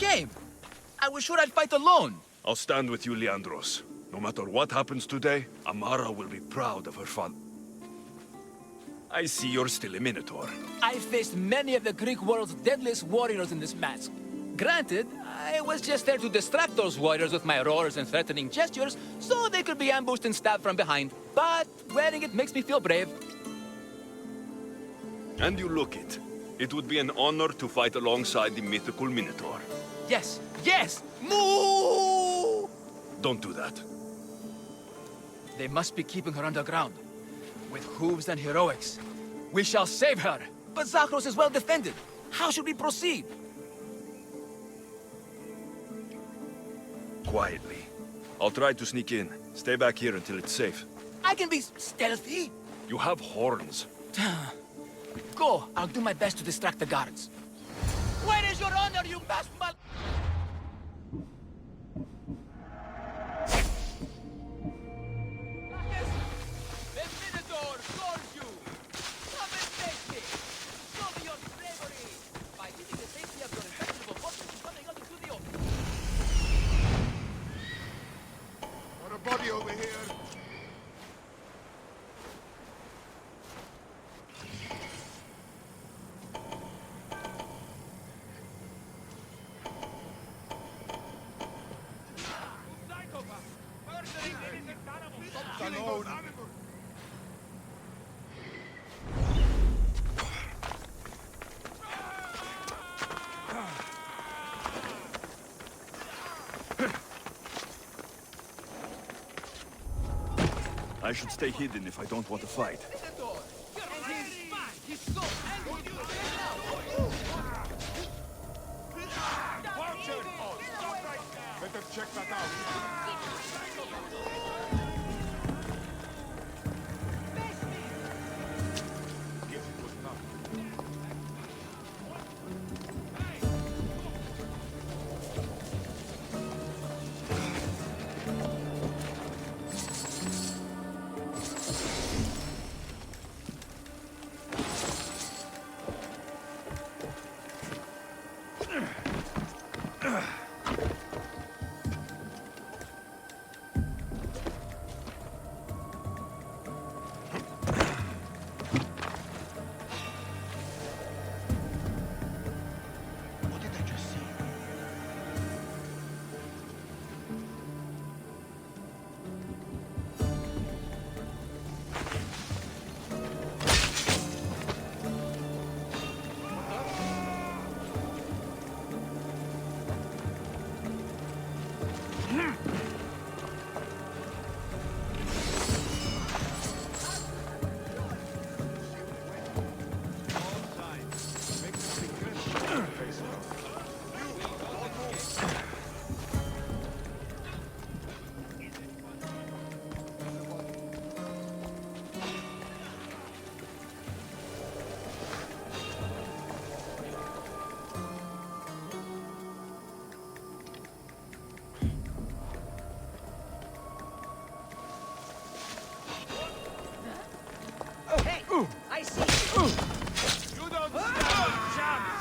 game. I was sure I'd fight alone. I'll stand with you, Leandros. No matter what happens today, Amara will be proud of her father. I see you're still a Minotaur. I faced many of the Greek world's deadliest warriors in this mask. Granted, I was just there to distract those warriors with my roars and threatening gestures, so they could be ambushed and stabbed from behind. But wearing it makes me feel brave. And you look it. It would be an honor to fight alongside the mythical Minotaur. Yes, yes! Moo! Don't do that. They must be keeping her underground. With hooves and heroics. We shall save her. But Zakros is well defended. How should we proceed? Quietly. I'll try to sneak in. Stay back here until it's safe. I can be stealthy. You have horns. Go. I'll do my best to distract the guards. Where is your honor, you masked mal- The Minotaur calls you! Come and face me! Show me your bravery! By leaving the safety of your impenetrable fortress and coming out into the open. Got a body over here. Alone. I should stay hidden if I don't want to fight. Better check that out. I see you. You don't stand a chance.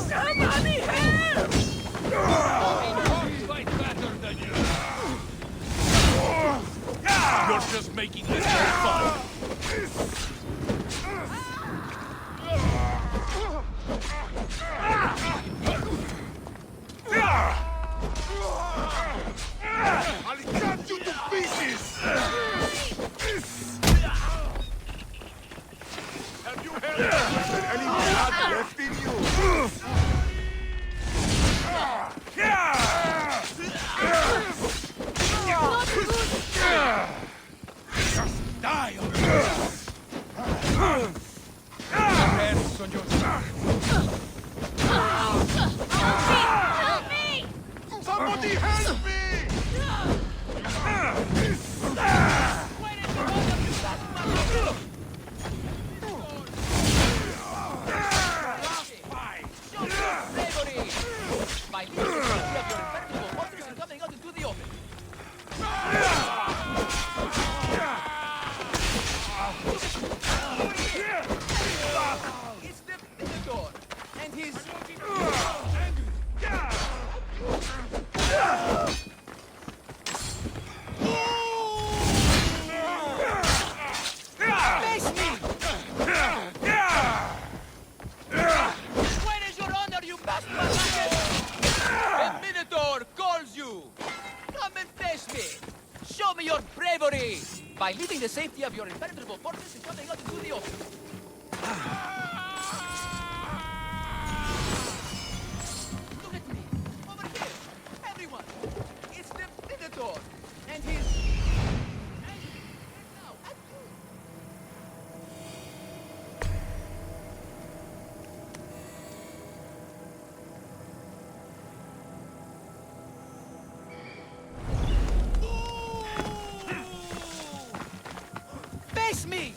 Somebody help! You're just making this fun. I'll cut you to pieces. Have you heard? Is there any blood left in you? Just die on this. Hands on your side. Help me! Somebody help me! Leaving the safety of your impenetrable fortress and coming out into the open. Look at me! Over here! Everyone! It's the Minotaur! And his... now, at you! Face me!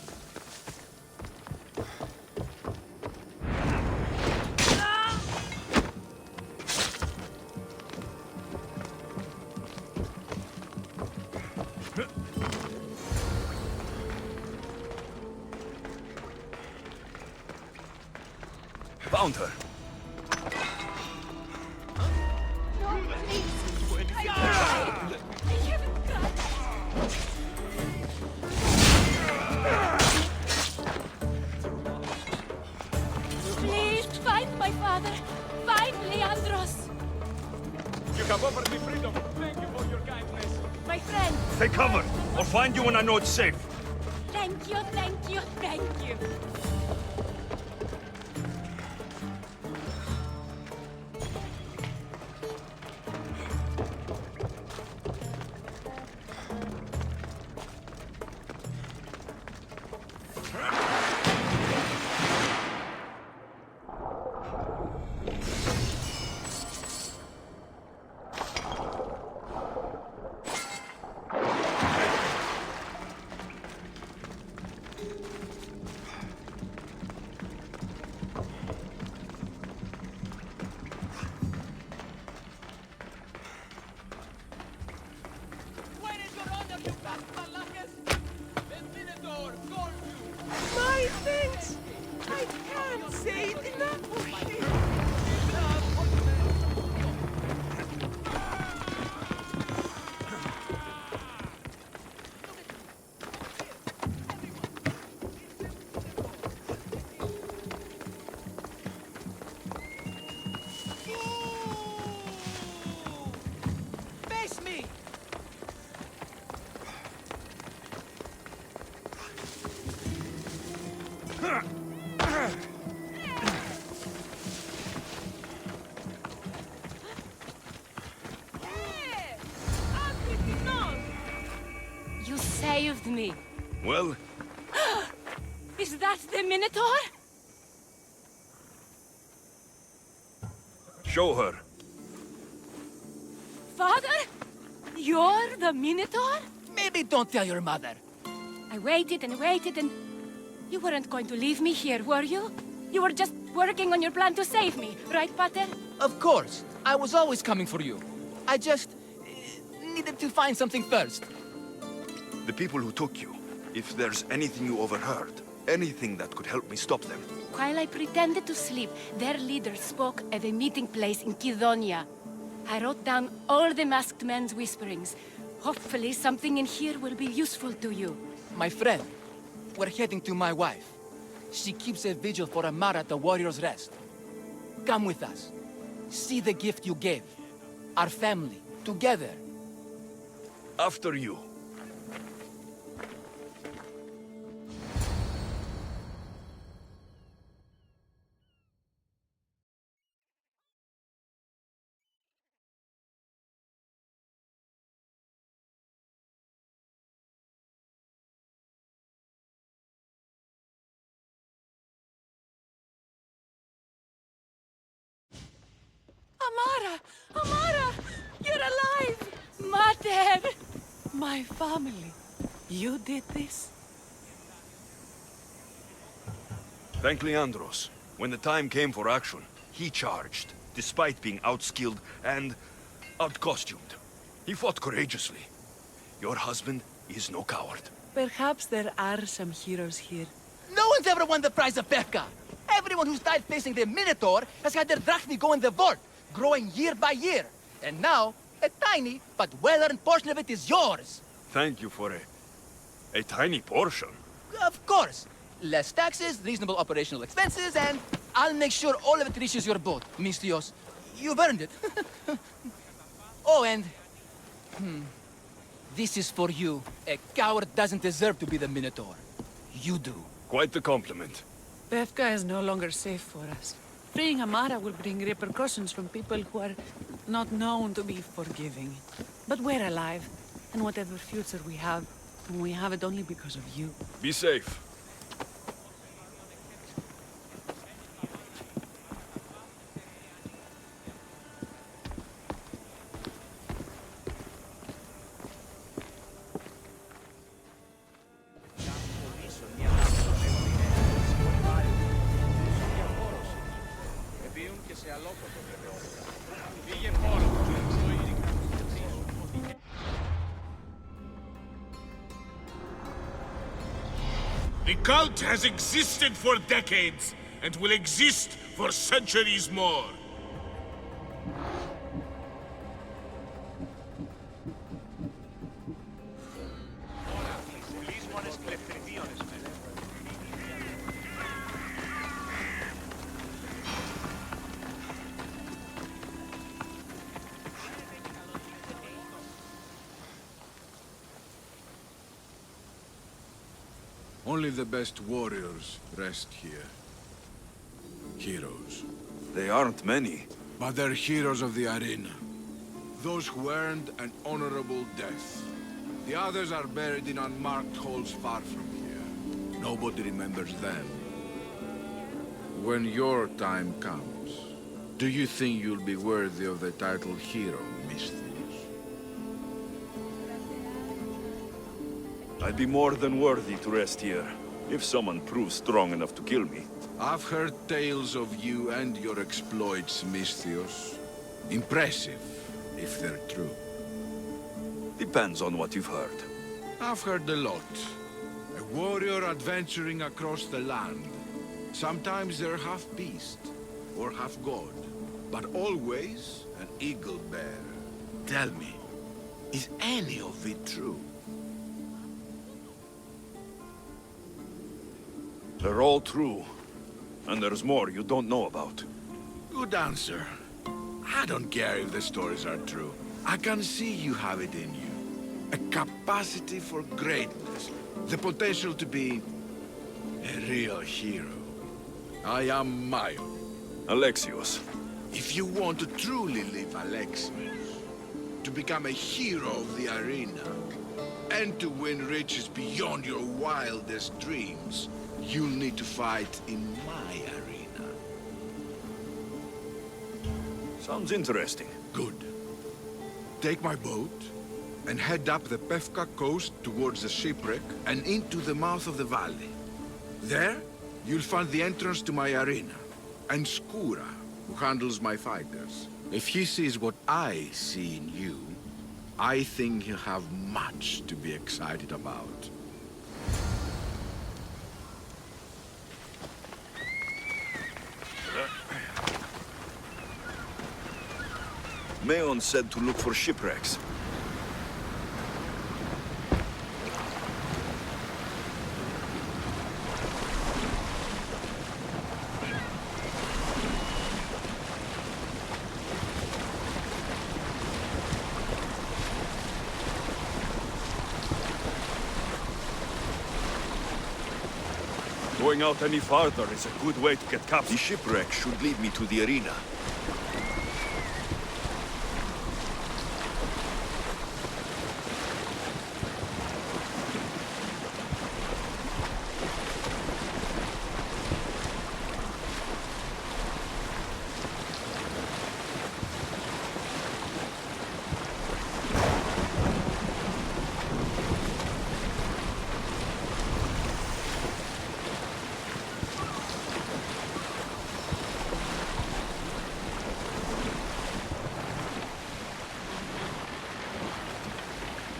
Found her. No, please. I haven't got Please, find my father. Find Leandros. You have offered me freedom. Thank you for your kindness. My friend. Take cover, or find you when I know it's safe. Thank you, thank you, thank you. Where is your honor, you Bastarlacus? The Minotaur calls you! My thanks! I can't say it enough for you. Face me! You saved me. Well, Is that the Minotaur? show her. Father? You're the Minotaur? Maybe don't tell your mother. I waited and waited and... You weren't going to leave me here, were you? You were just working on your plan to save me, right, Pater? Of course. I was always coming for you. I just... needed to find something first. The people who took you, if there's anything you overheard, anything that could help me stop them. While I pretended to sleep, their leader spoke at a meeting place in Kydonia. I wrote down all the masked men's whisperings. Hopefully something in here will be useful to you. My friend, we're heading to my wife. She keeps a vigil for Amara at the Warrior's Rest. Come with us. See the gift you gave. Our family, together. After you. Amara! Amara! You're alive! Mater! My family. You did this? Thank Leandros. When the time came for action, he charged, despite being outskilled and outcostumed. He fought courageously. Your husband is no coward. Perhaps there are some heroes here. No one's ever won the prize of Pefka. Everyone who's died facing the Minotaur has had their drachmi go in the vault, growing year by year. And now, a tiny but well-earned portion of it is yours. Thank you for a tiny portion. Of course. Less taxes, reasonable operational expenses, and I'll make sure all of it reaches your boat, Mistios. You've earned it. Oh, and... This is for you. A coward doesn't deserve to be the Minotaur. You do. Quite the compliment. Bethka is no longer safe for us. Freeing Amara will bring repercussions from people who are not known to be forgiving. But we're alive, and whatever future we have it only because of you. Be safe. The cult has existed for decades, and will exist for centuries more. Only the best warriors rest here. Heroes. They aren't many. But they're heroes of the arena. Those who earned an honorable death. The others are buried in unmarked holes far from here. Nobody remembers them. When your time comes, do you think you'll be worthy of the title hero, Misthios? I'd be more than worthy to rest here, if someone proves strong enough to kill me. I've heard tales of you and your exploits, Misthios. Impressive, if they're true. Depends on what you've heard. I've heard a lot. A warrior adventuring across the land. Sometimes they're half beast, or half god, but always an eagle bear. Tell me, is any of it true? They're all true. And there's more you don't know about. Good answer. I don't care if the stories are true. I can see you have it in you. A capacity for greatness. The potential to be a real hero. I am Maio. Alexios. If you want to truly live Alexios, to become a hero of the arena, and to win riches beyond your wildest dreams, you'll need to fight in my arena. Sounds interesting. Good. Take my boat and head up the Pefka coast towards the shipwreck and into the mouth of the valley. There, you'll find the entrance to my arena, and Skura, who handles my fighters. If he sees what I see in you, I think he'll have much to be excited about. Mayon said to look for shipwrecks. Going out any farther is a good way to get captured. The shipwreck should lead me to the arena.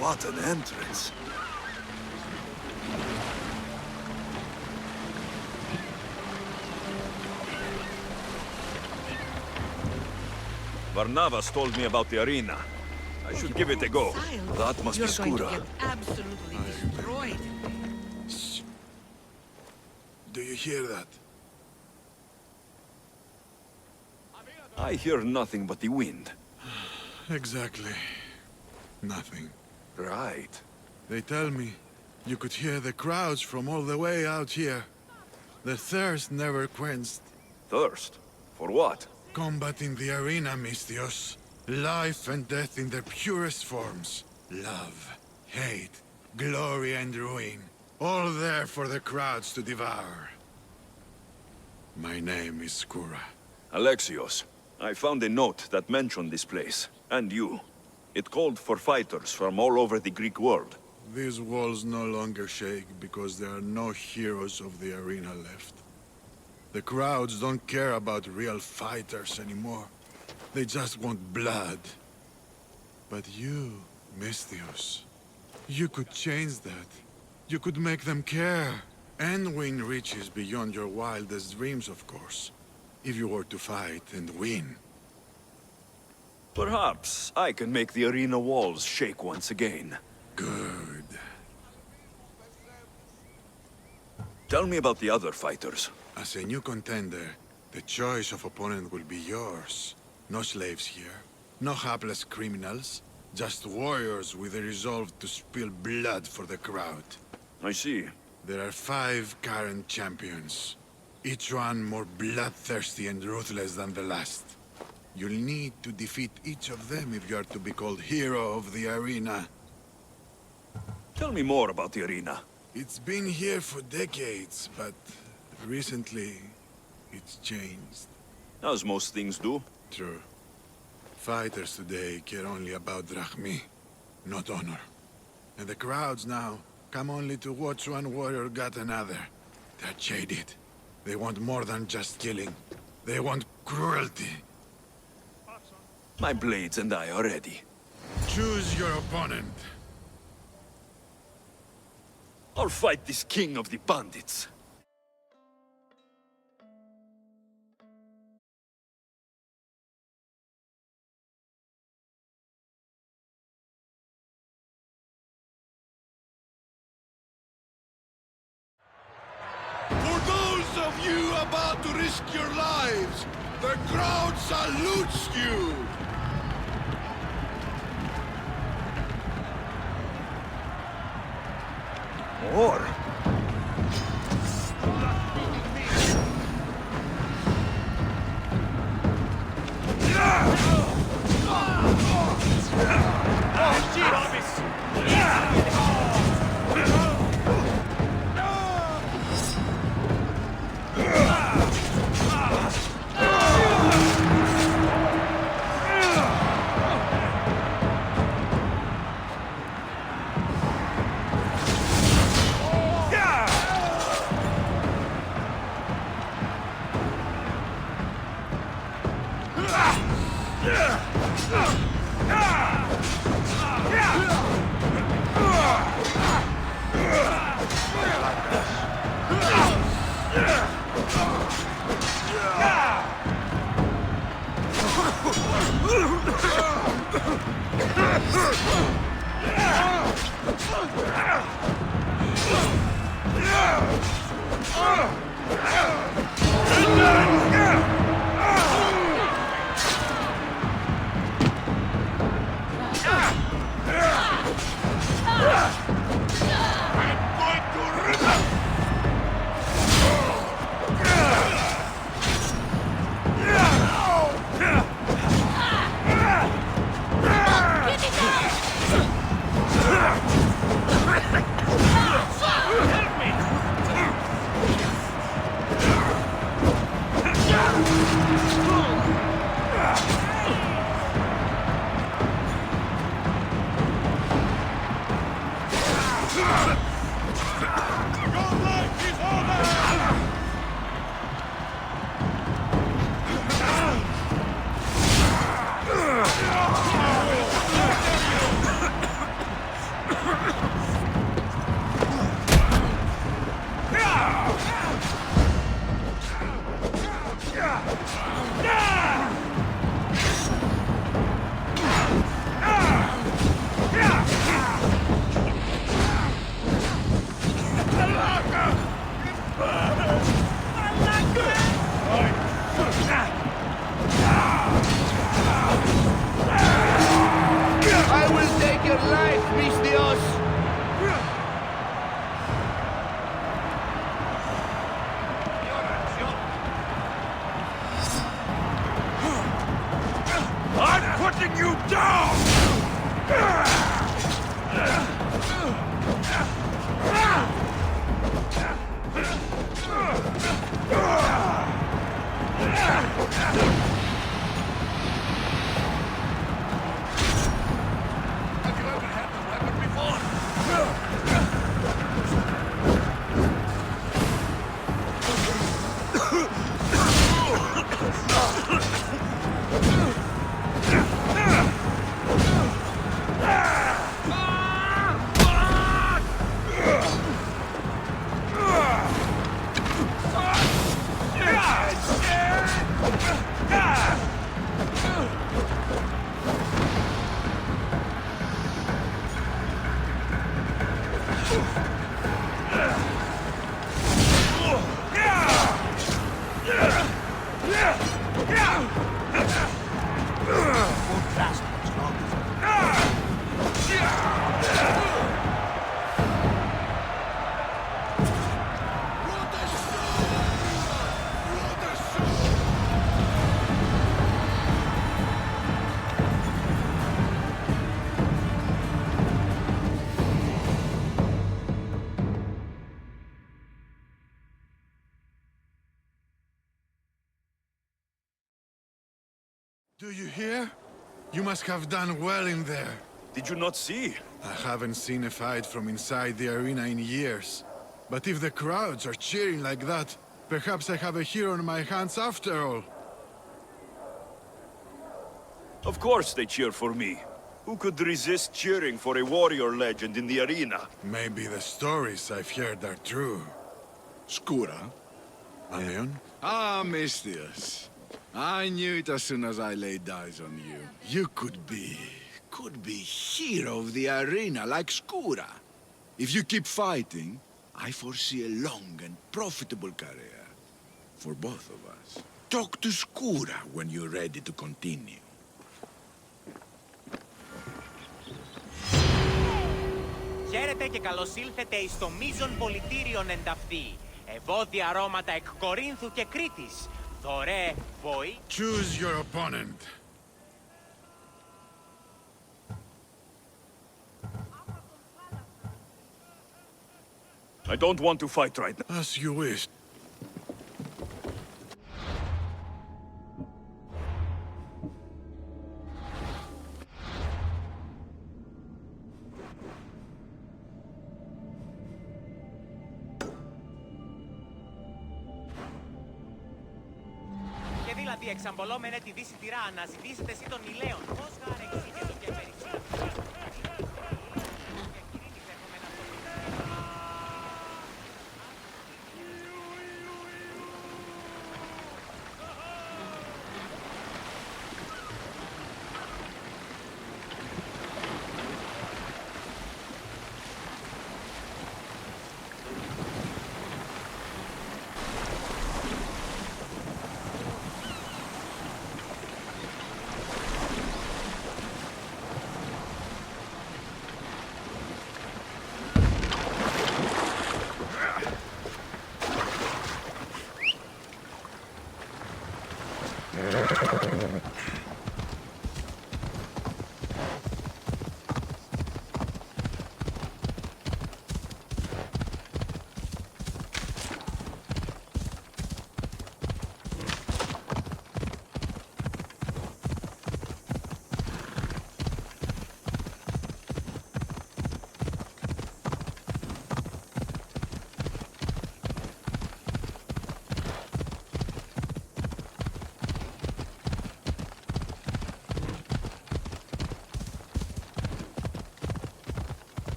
What an entrance! Varnavas told me about the arena. I should give it a go. That must be Skura. Absolutely destroyed. Do you hear that? I hear nothing but the wind. Exactly. Nothing. Right. They tell me you could hear the crowds from all the way out here. The thirst never quenched. Thirst? For what? Combat in the arena, Misthios. Life and death in their purest forms. Love, hate, glory and ruin. All there for the crowds to devour. My name is Skura. Alexios, I found a note that mentioned this place, and you. It called for fighters from all over the Greek world. These walls no longer shake because there are no heroes of the arena left. The crowds don't care about real fighters anymore. They just want blood. But you, Misthios, you could change that. You could make them care. And win riches beyond your wildest dreams, of course. If you were to fight and win. Perhaps I can make the arena walls shake once again. Good. Tell me about the other fighters. As a new contender, the choice of opponent will be yours. No slaves here. No hapless criminals. Just warriors with a resolve to spill blood for the crowd. I see. There are 5 current champions. Each one more bloodthirsty and ruthless than the last. You'll need to defeat each of them if you are to be called hero of the arena. Tell me more about the arena. It's been here for decades, but recently it's changed. As most things do. True. Fighters today care only about drachmi, not honor. And the crowds now come only to watch one warrior gut another. They're jaded. They want more than just killing. They want cruelty. My blades and I are ready. Choose your opponent. I'll fight this king of the bandits. For those of you about to risk your lives, the crowd salutes you! Or... Do you hear? You must have done well in there. Did you not see? I haven't seen a fight from inside the arena in years. But if the crowds are cheering like that, perhaps I have a hero on my hands after all. Of course they cheer for me. Who could resist cheering for a warrior legend in the arena? Maybe the stories I've heard are true. Skura? Aleon? Ah, Mistius. I knew it as soon as I laid eyes on you. You could be hero of the arena like Skura. If you keep fighting, I foresee a long and profitable career. For both of us. Talk to Skura when you're ready to continue. Χαίρετε και καλώς ήλθετε εις το μείζον πολιτήριον ενταυτή. Ευώδια αρώματα εκ Κορίνθου και Κρήτης. Δωρέ, βοή. Choose your opponent. I don't want to fight right now. As you wish. Και δηλαδή εξαμπολόμενε τη δύση τυρά, αναζητήσετε εσύ των ηλαίων. Πώς γάρε εξήγητο και περισσότερο.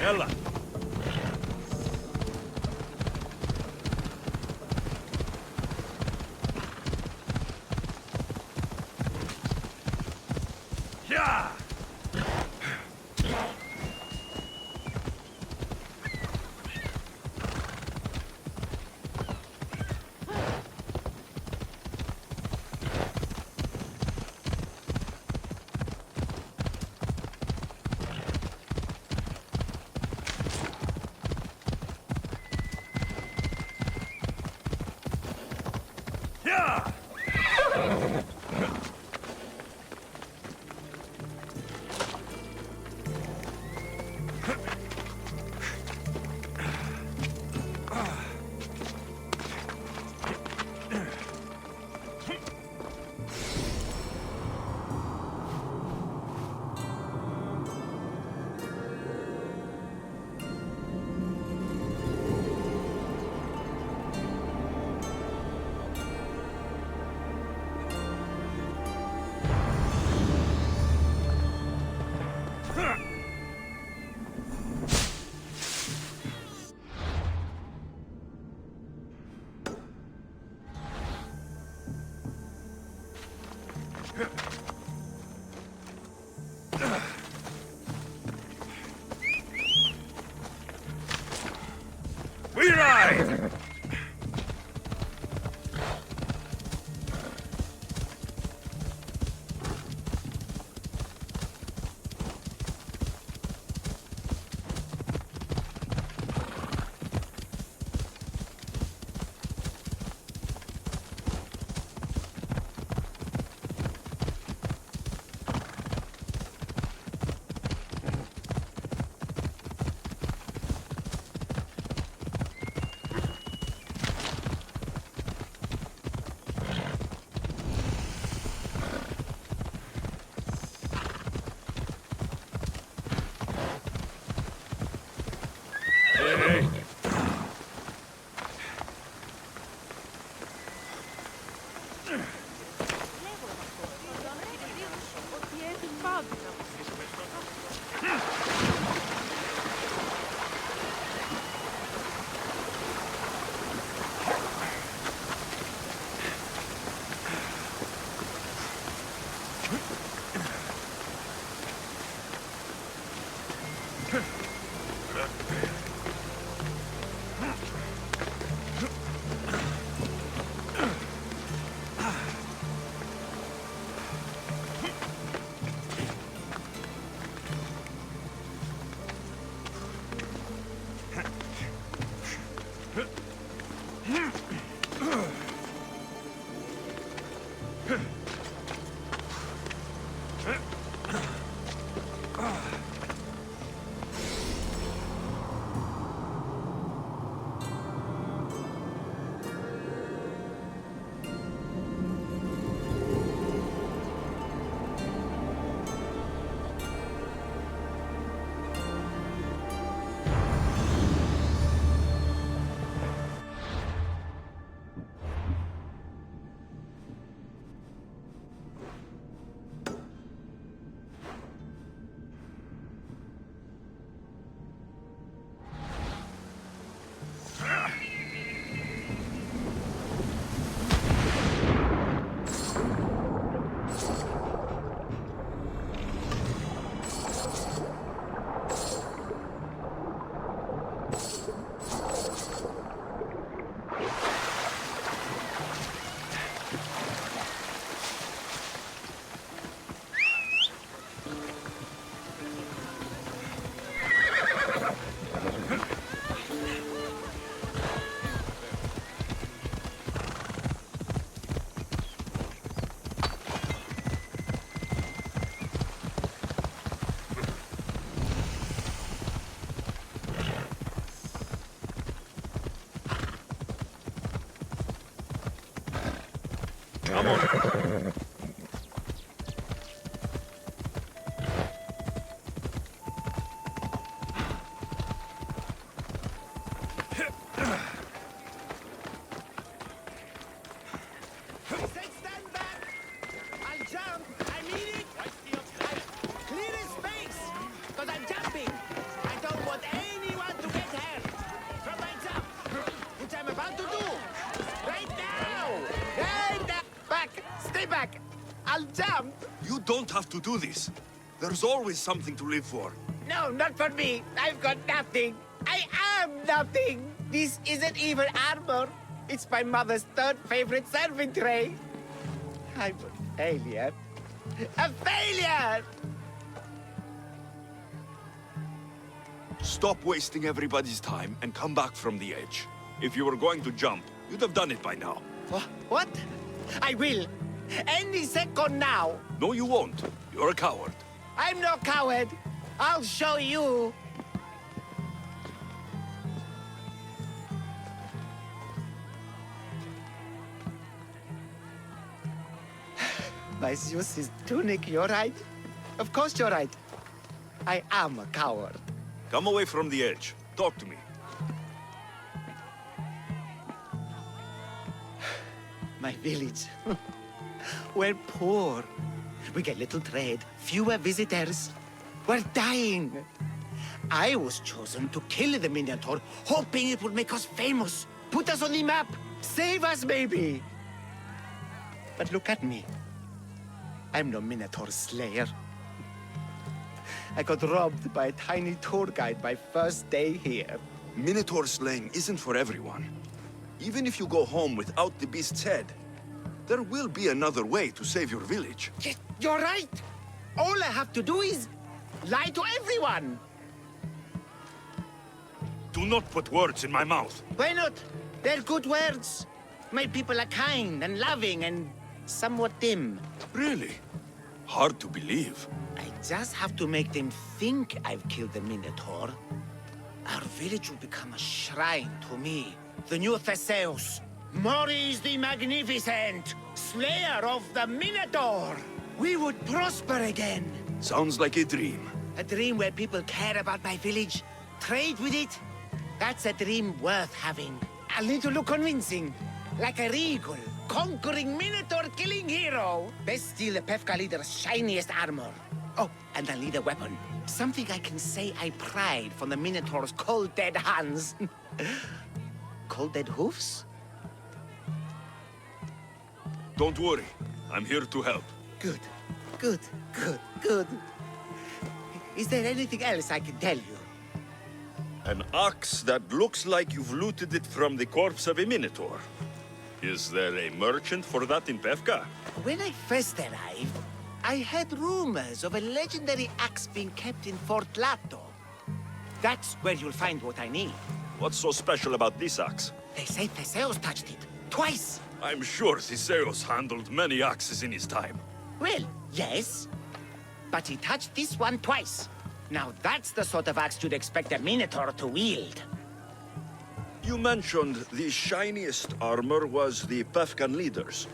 Έλα. Come on. Stand back! I'll jump! I mean it! Clear his space! Because I'm jumping! I don't want anyone to get hurt from my jump! Which I'm about to do! Right now! Right now! Back! Stay back! I'll jump! You don't have to do this. There's always something to live for. No, not for me! I've got nothing! I am nothing! This isn't even armor! It's my mother's third favorite serving tray! I'm a failure! A failure! Stop wasting everybody's time and come back from the edge. If you were going to jump, you'd have done it by now. What? I will! Any second now! No, you won't. You're a coward. I'm no coward! I'll show you! My Zeus's tunic, you're right. Of course you're right. I am a coward. Come away from the edge. Talk to me. My village. We're poor. We get little trade, fewer visitors. We're dying. I was chosen to kill the Minotaur, hoping it would make us famous, put us on the map, save us maybe. But look at me. I'm no Minotaur slayer. I got robbed by a tiny tour guide my first day here. Minotaur slaying isn't for everyone. Even if you go home without the beast's head, there will be another way to save your village. Yes, you're right. All I have to do is lie to everyone. Do not put words in my mouth. Why not? They're good words. My people are kind and loving and somewhat dim. Really? Hard to believe. I just have to make them think I've killed the Minotaur. Our village will become a shrine to me, the new Theseus, Maurice the Magnificent, slayer of the Minotaur. We would prosper again. Sounds like a dream. A dream where people care about my village, trade with it. That's a dream worth having. I'll need to look convincing, like a regal, conquering Minotaur-killing hero. Best steal the Pefka leader's shiniest armor. Oh, and I'll need a weapon. Something I can say I pried from the Minotaur's cold, dead hands. Cold, dead hoofs? Don't worry. I'm here to help. Good, good, good, good. Is there anything else I can tell you? An ox that looks like you've looted it from the corpse of a minotaur. Is there a merchant for that in Pevka? When I first arrived, I heard rumors of a legendary axe being kept in Fort Lato. That's where you'll find what I need. What's so special about this axe? They say Theseus touched it. Twice. I'm sure Theseus handled many axes in his time. Well, yes. But he touched this one twice. Now that's the sort of axe you'd expect a Minotaur to wield. You mentioned the shiniest armor was the Pefkan leader's.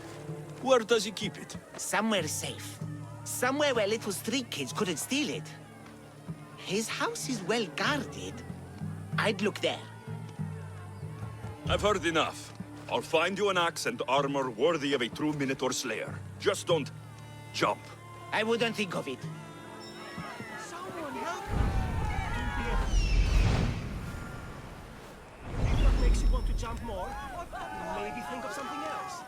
Where does he keep it? Somewhere safe. Somewhere where little street kids couldn't steal it. His house is well guarded. I'd look there. I've heard enough. I'll find you an axe and armor worthy of a true Minotaur slayer. Just don't jump. I wouldn't think of it. Someone help me! What makes you want to jump more? Maybe think of something else.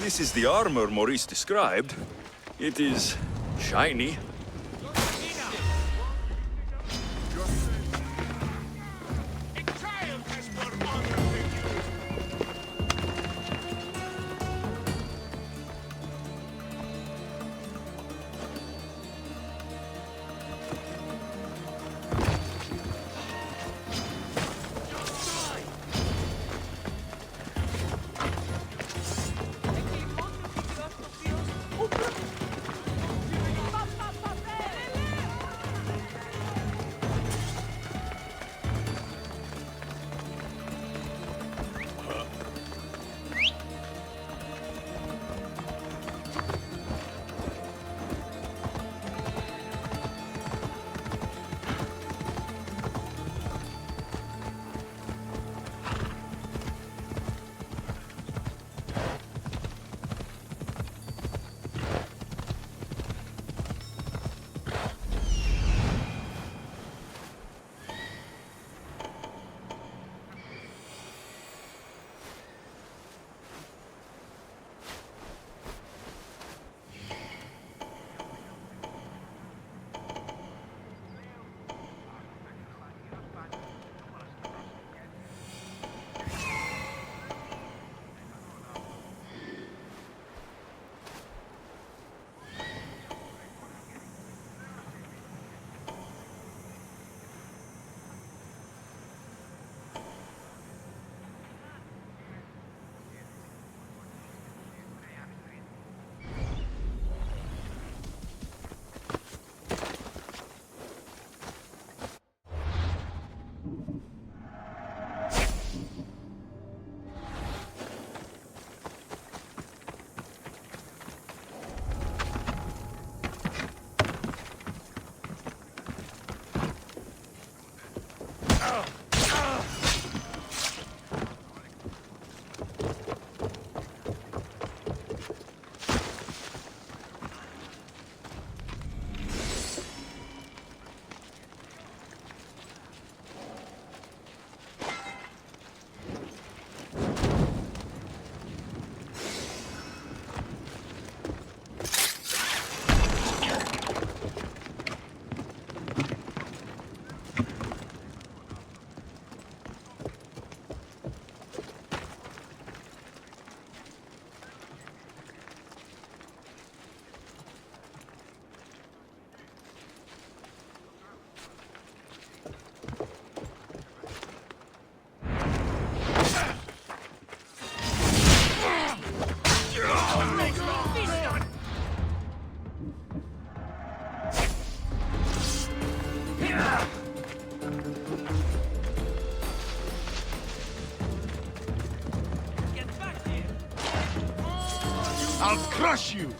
This is the armor Maurice described. It is shiny. A child has more honor than you. I'll crush you!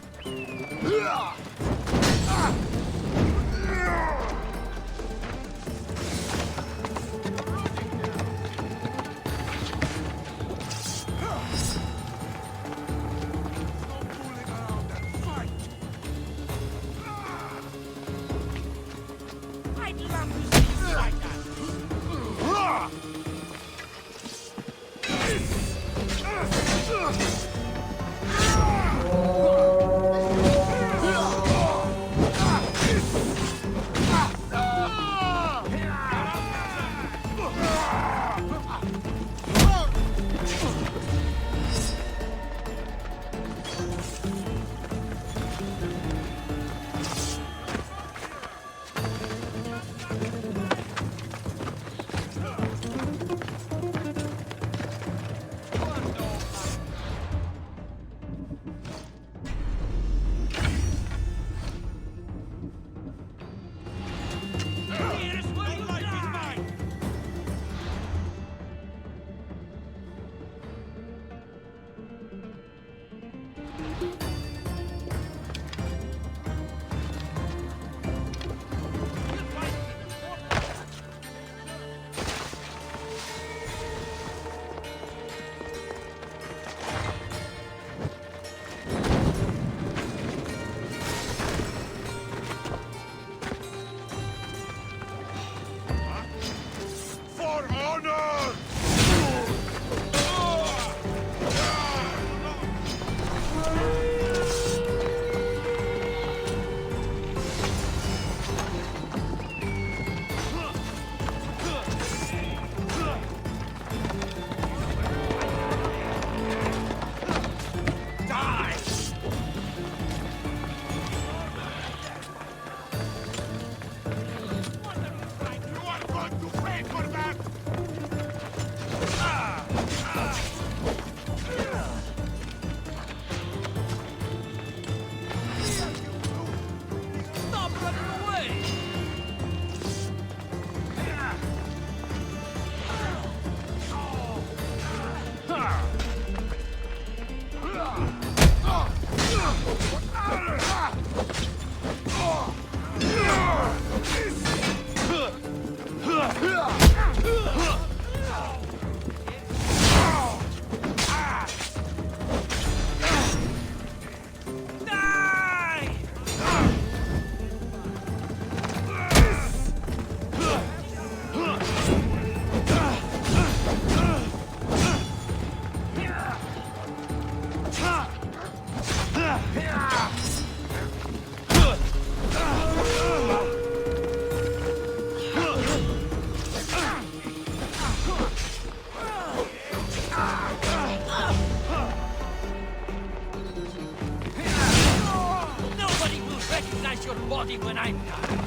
When I'm done.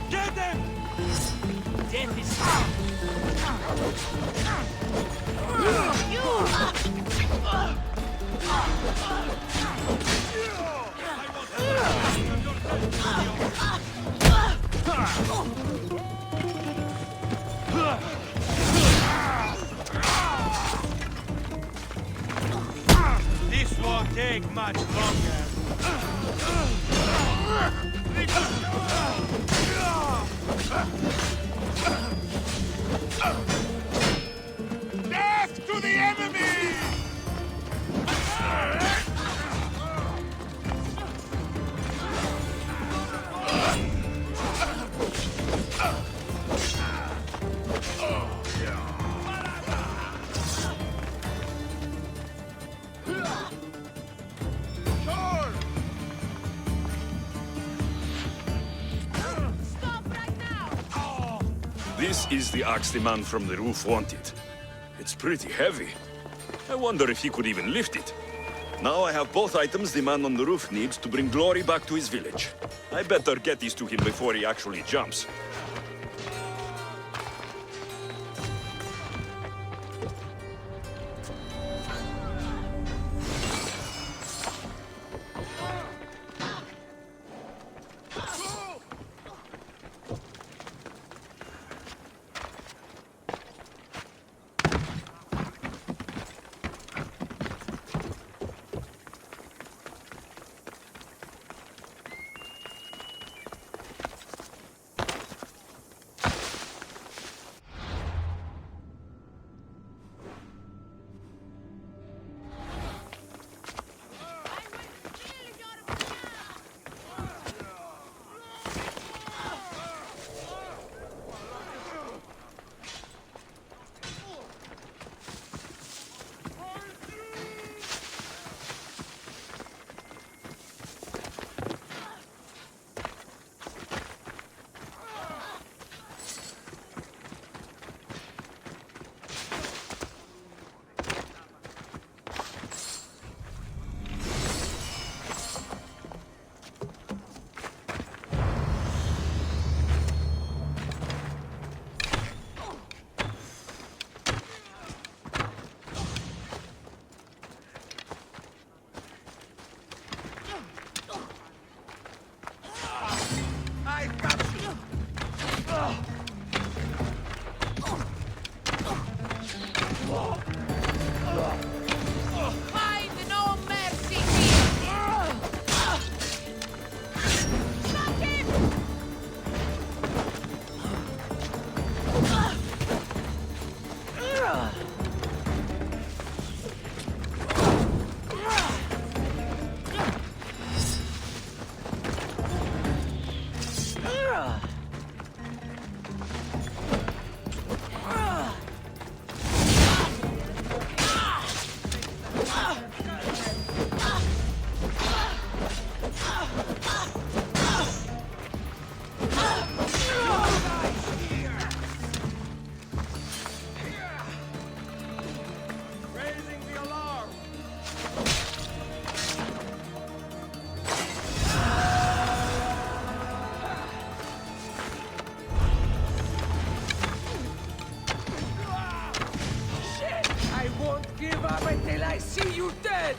Get them! Death is This won't take much longer. Death to the enemy! This is the axe the man from the roof wanted. It's pretty heavy. I wonder if he could even lift it. Now I have both items the man on the roof needs to bring glory back to his village. I better get these to him before he actually jumps. Until I see you dead!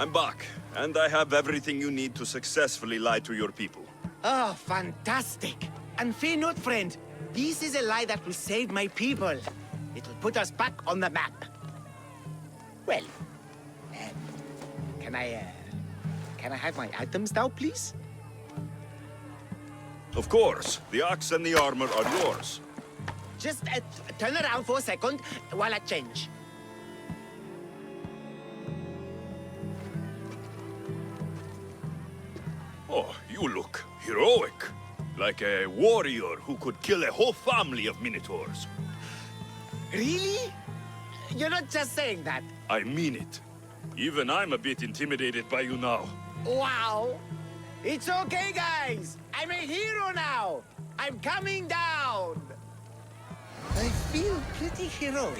I'm back, and I have everything you need to successfully lie to your people. Oh, fantastic. And fear not, friend. This is a lie that will save my people. It'll put us back on the map. Well, can I have my items now, please? Of course. The axe and the armor are yours. Just turn around for a second while I change. Oh, you look heroic. Like a warrior who could kill a whole family of minotaurs. Really? You're not just saying that. I mean it. Even I'm a bit intimidated by you now. Wow! It's okay, guys! I'm a hero now! I'm coming down! I feel pretty heroic.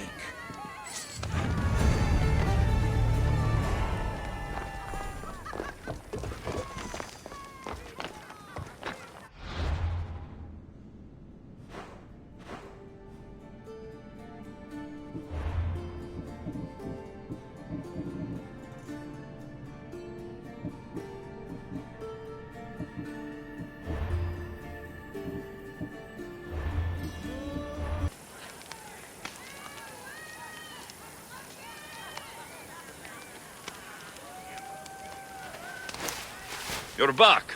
You're back.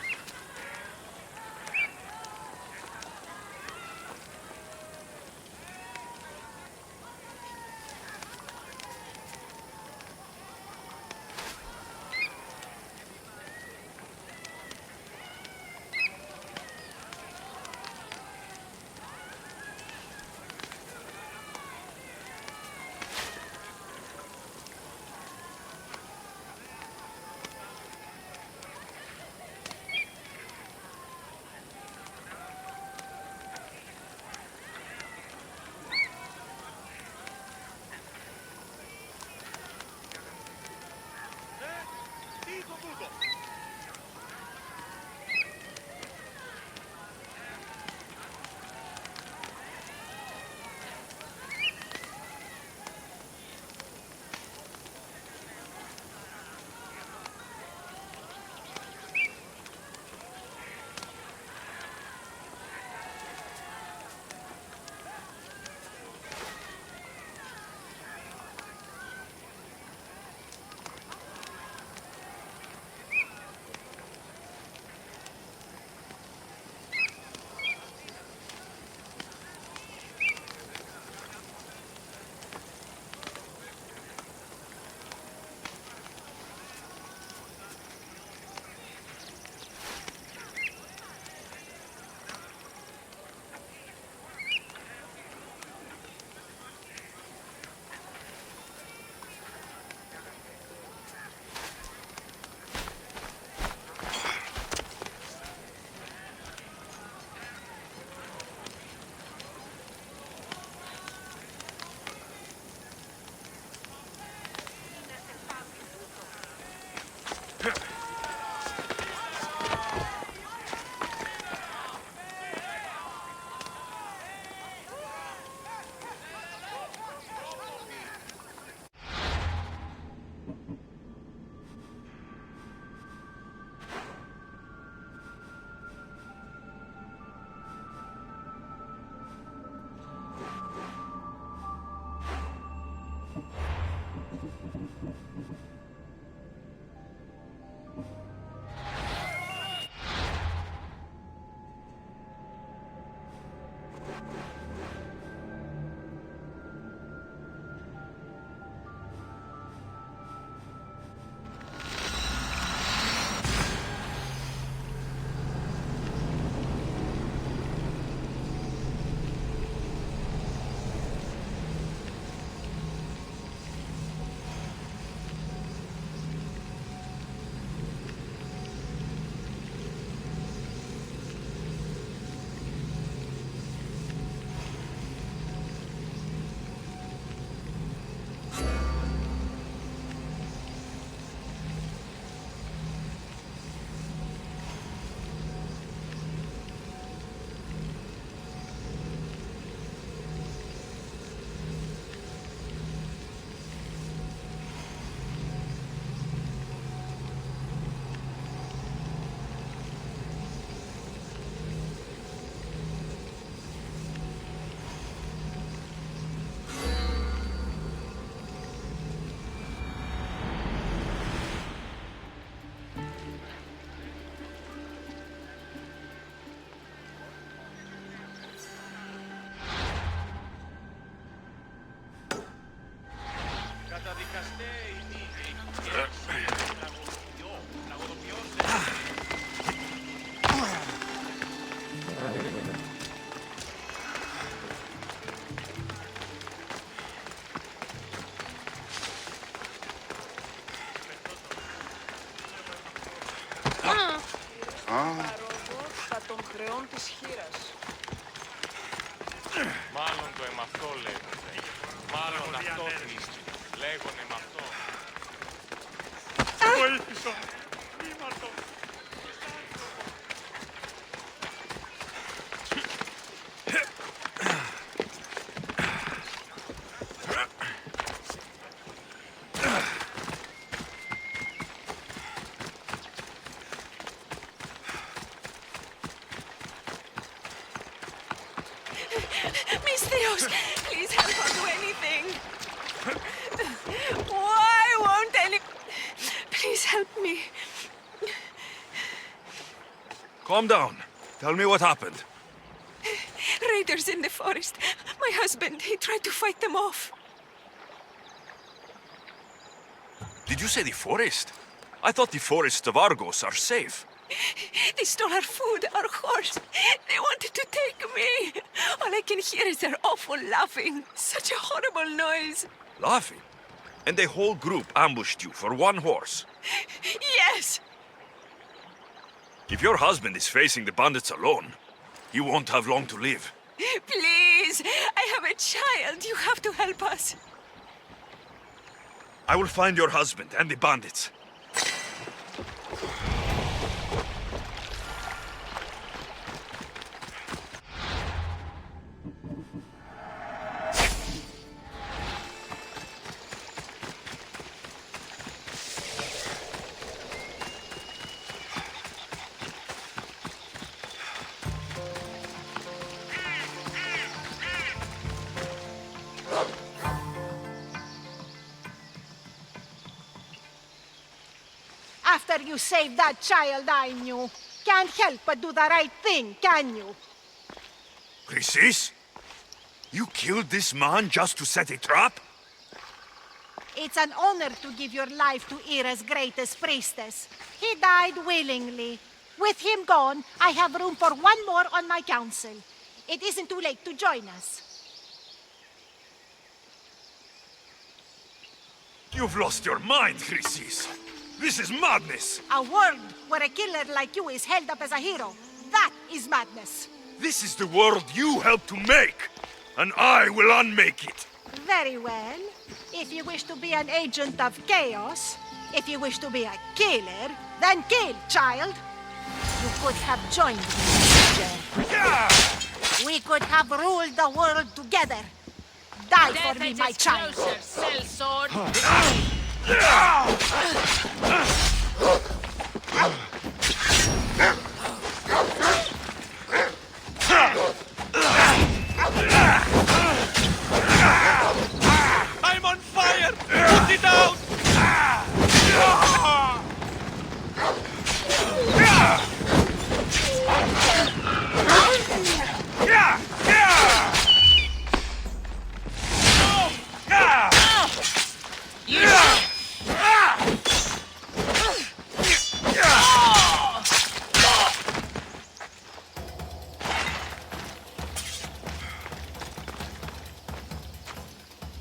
Μάλλον το με αυτό λέγονται. Μάλλον αυτό χρήστη. Λέγονται με αυτό. Βοήθησα. Ήμαρτο. Mystios, please help us do anything. Why won't any... Please help me. Calm down. Tell me what happened. Raiders in the forest. My husband, he tried to fight them off. Did you say the forest? I thought the forests of Argos are safe. They stole our food, our horse. They wanted to take me. All I can hear is their awful laughing. Such a horrible noise. Laughing? And the whole group ambushed you for one horse. Yes. If your husband is facing the bandits alone, he won't have long to live. Please, I have a child. You have to help us. I will find your husband and the bandits. After you saved that child I knew, can't help but do the right thing, can you? Chrysis? You killed this man just to set a trap? It's an honor to give your life to Era's greatest priestess. He died willingly. With him gone, I have room for one more on my council. It isn't too late to join us. You've lost your mind, Chrysis. This is madness. A world where a killer like you is held up as a hero. That is madness. This is the world you helped to make, and I will unmake it. Very well. If you wish to be an agent of chaos, if you wish to be a killer, then kill, child. You could have joined me, Major. We could have ruled the world together. Die for me, my child. Sellsword. I'm on fire! Put it out!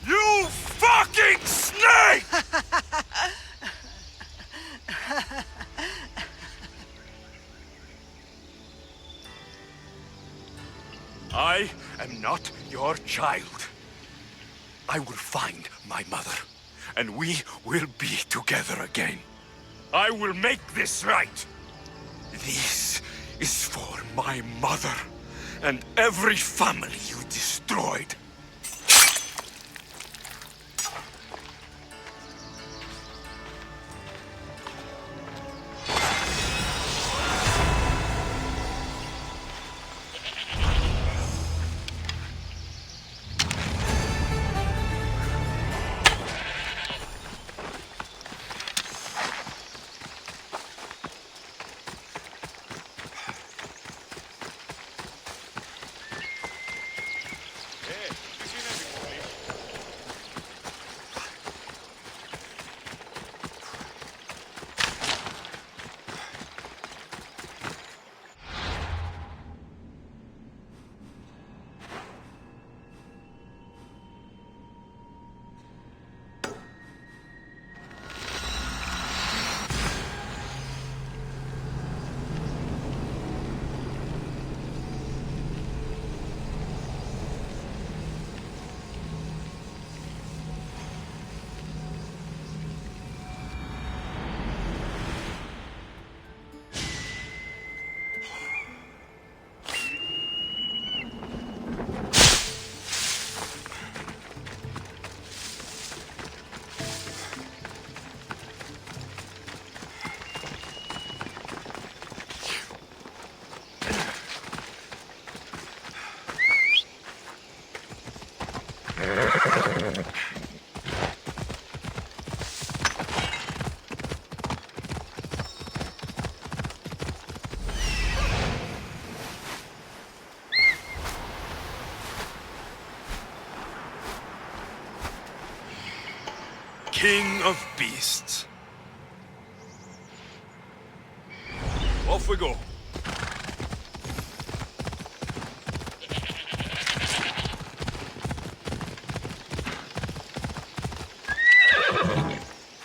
You fucking snake! I am not your child. I will find my mother, and we will be together again. I will make this right. This is for my mother and every family you destroyed. King of beasts. Off we go.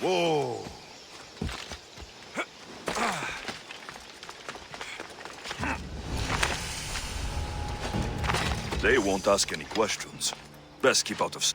Whoa. They won't ask any questions. Best keep out of...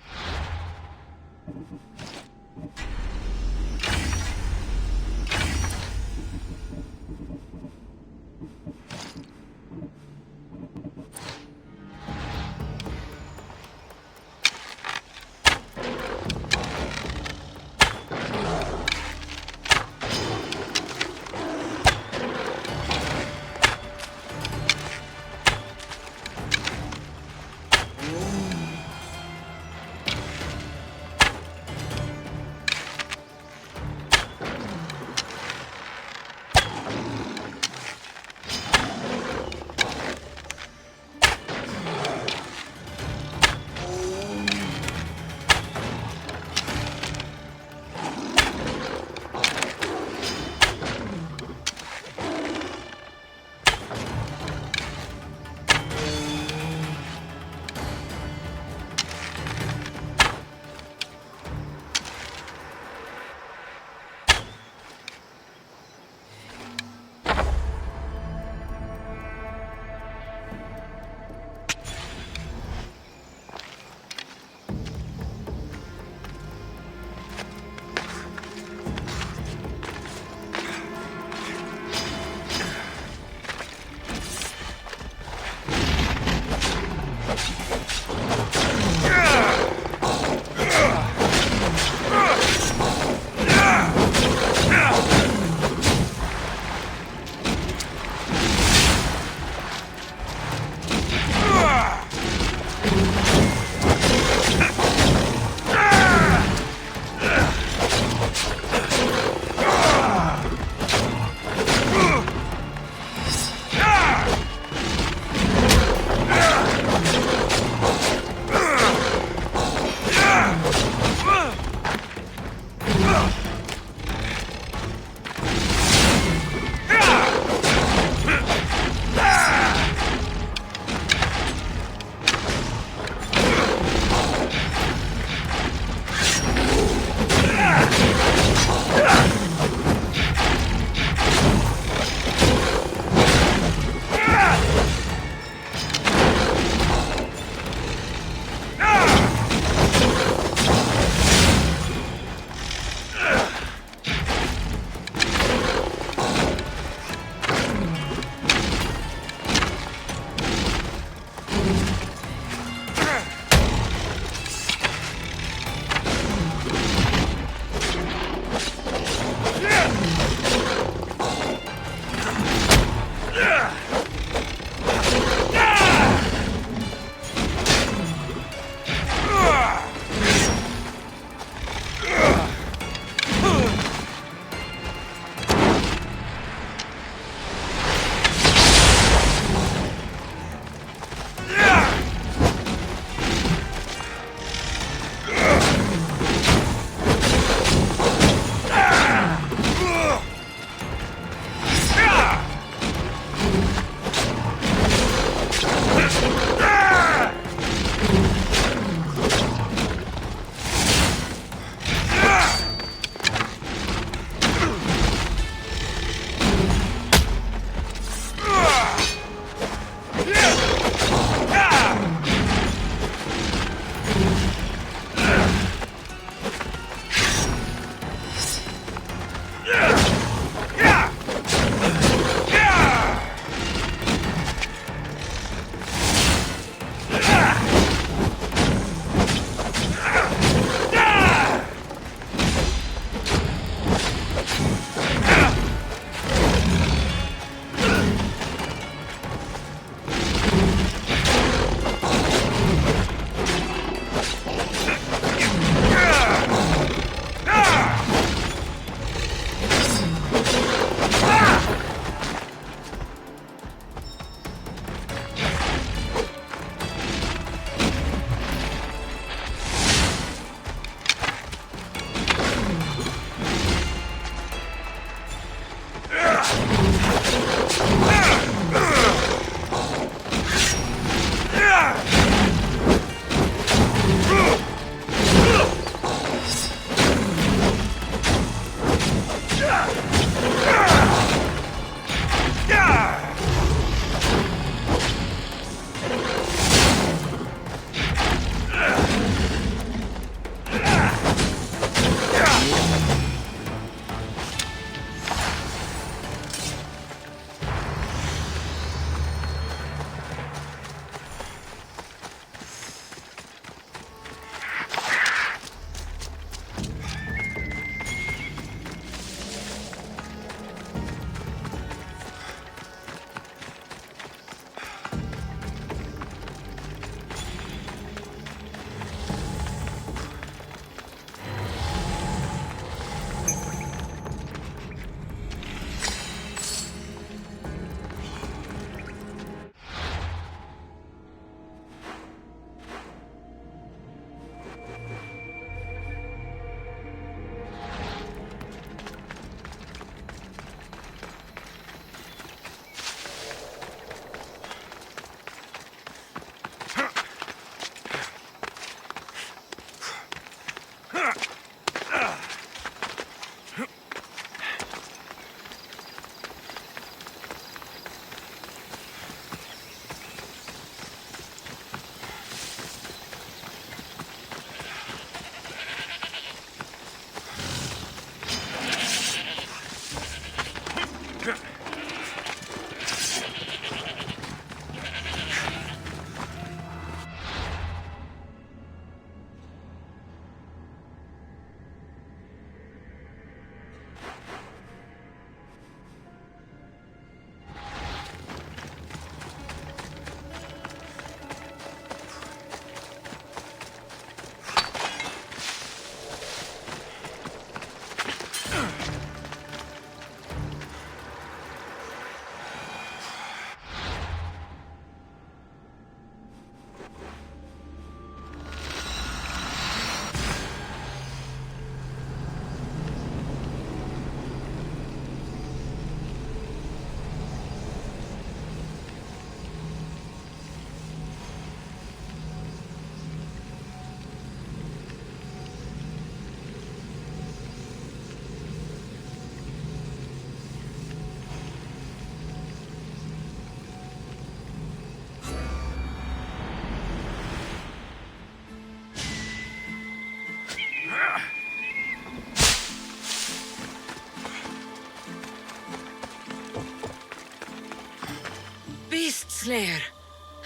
Beast Slayer,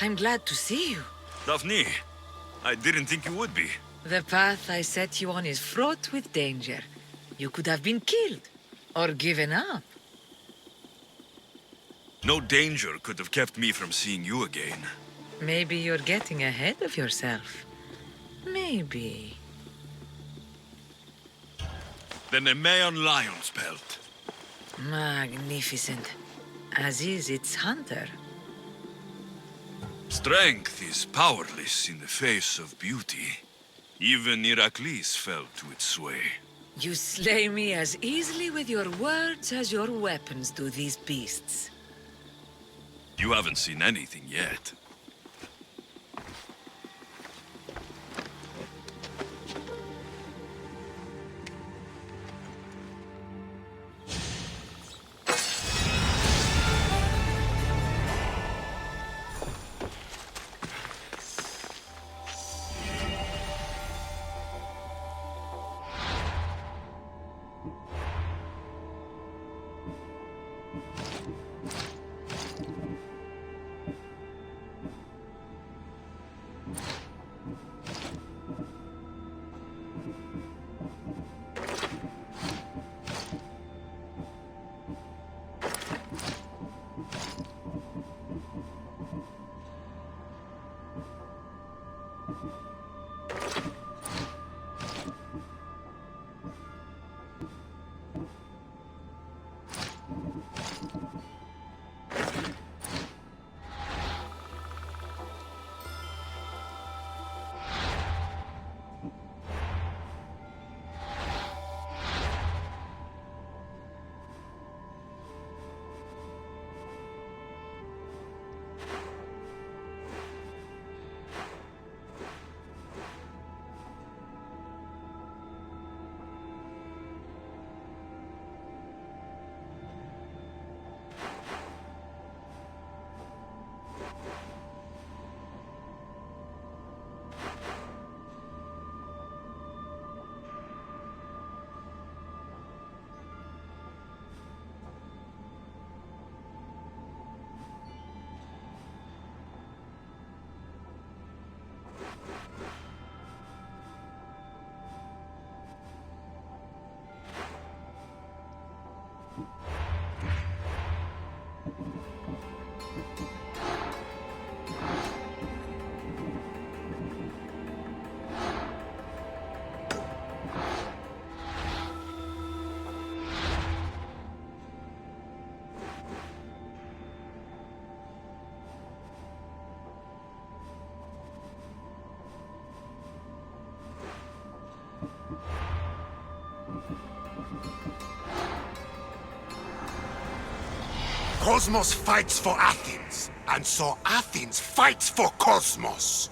I'm glad to see you. Daphne, I didn't think you would be. The path I set you on is fraught with danger. You could have been killed, or given up. No danger could have kept me from seeing you again. Maybe you're getting ahead of yourself. Maybe. The Nemean lion's pelt. Magnificent. As is its hunter. Strength is powerless in the face of beauty. Even Heracles fell to its sway. You slay me as easily with your words as your weapons do these beasts. You haven't seen anything yet. Kosmos fights for Athens, and so Athens fights for Kosmos.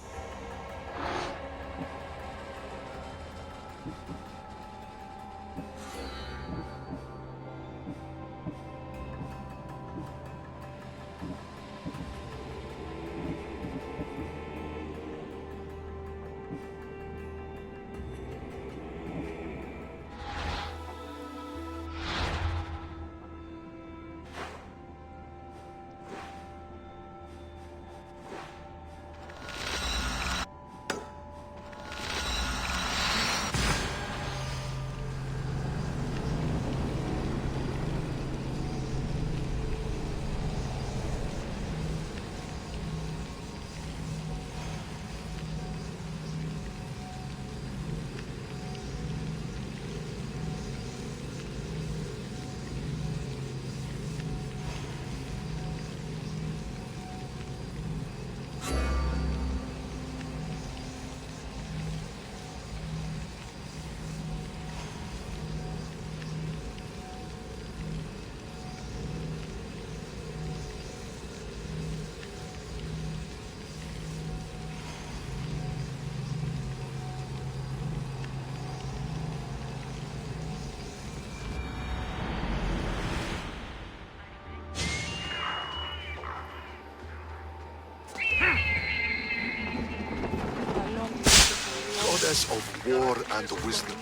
Goddess of war and wisdom.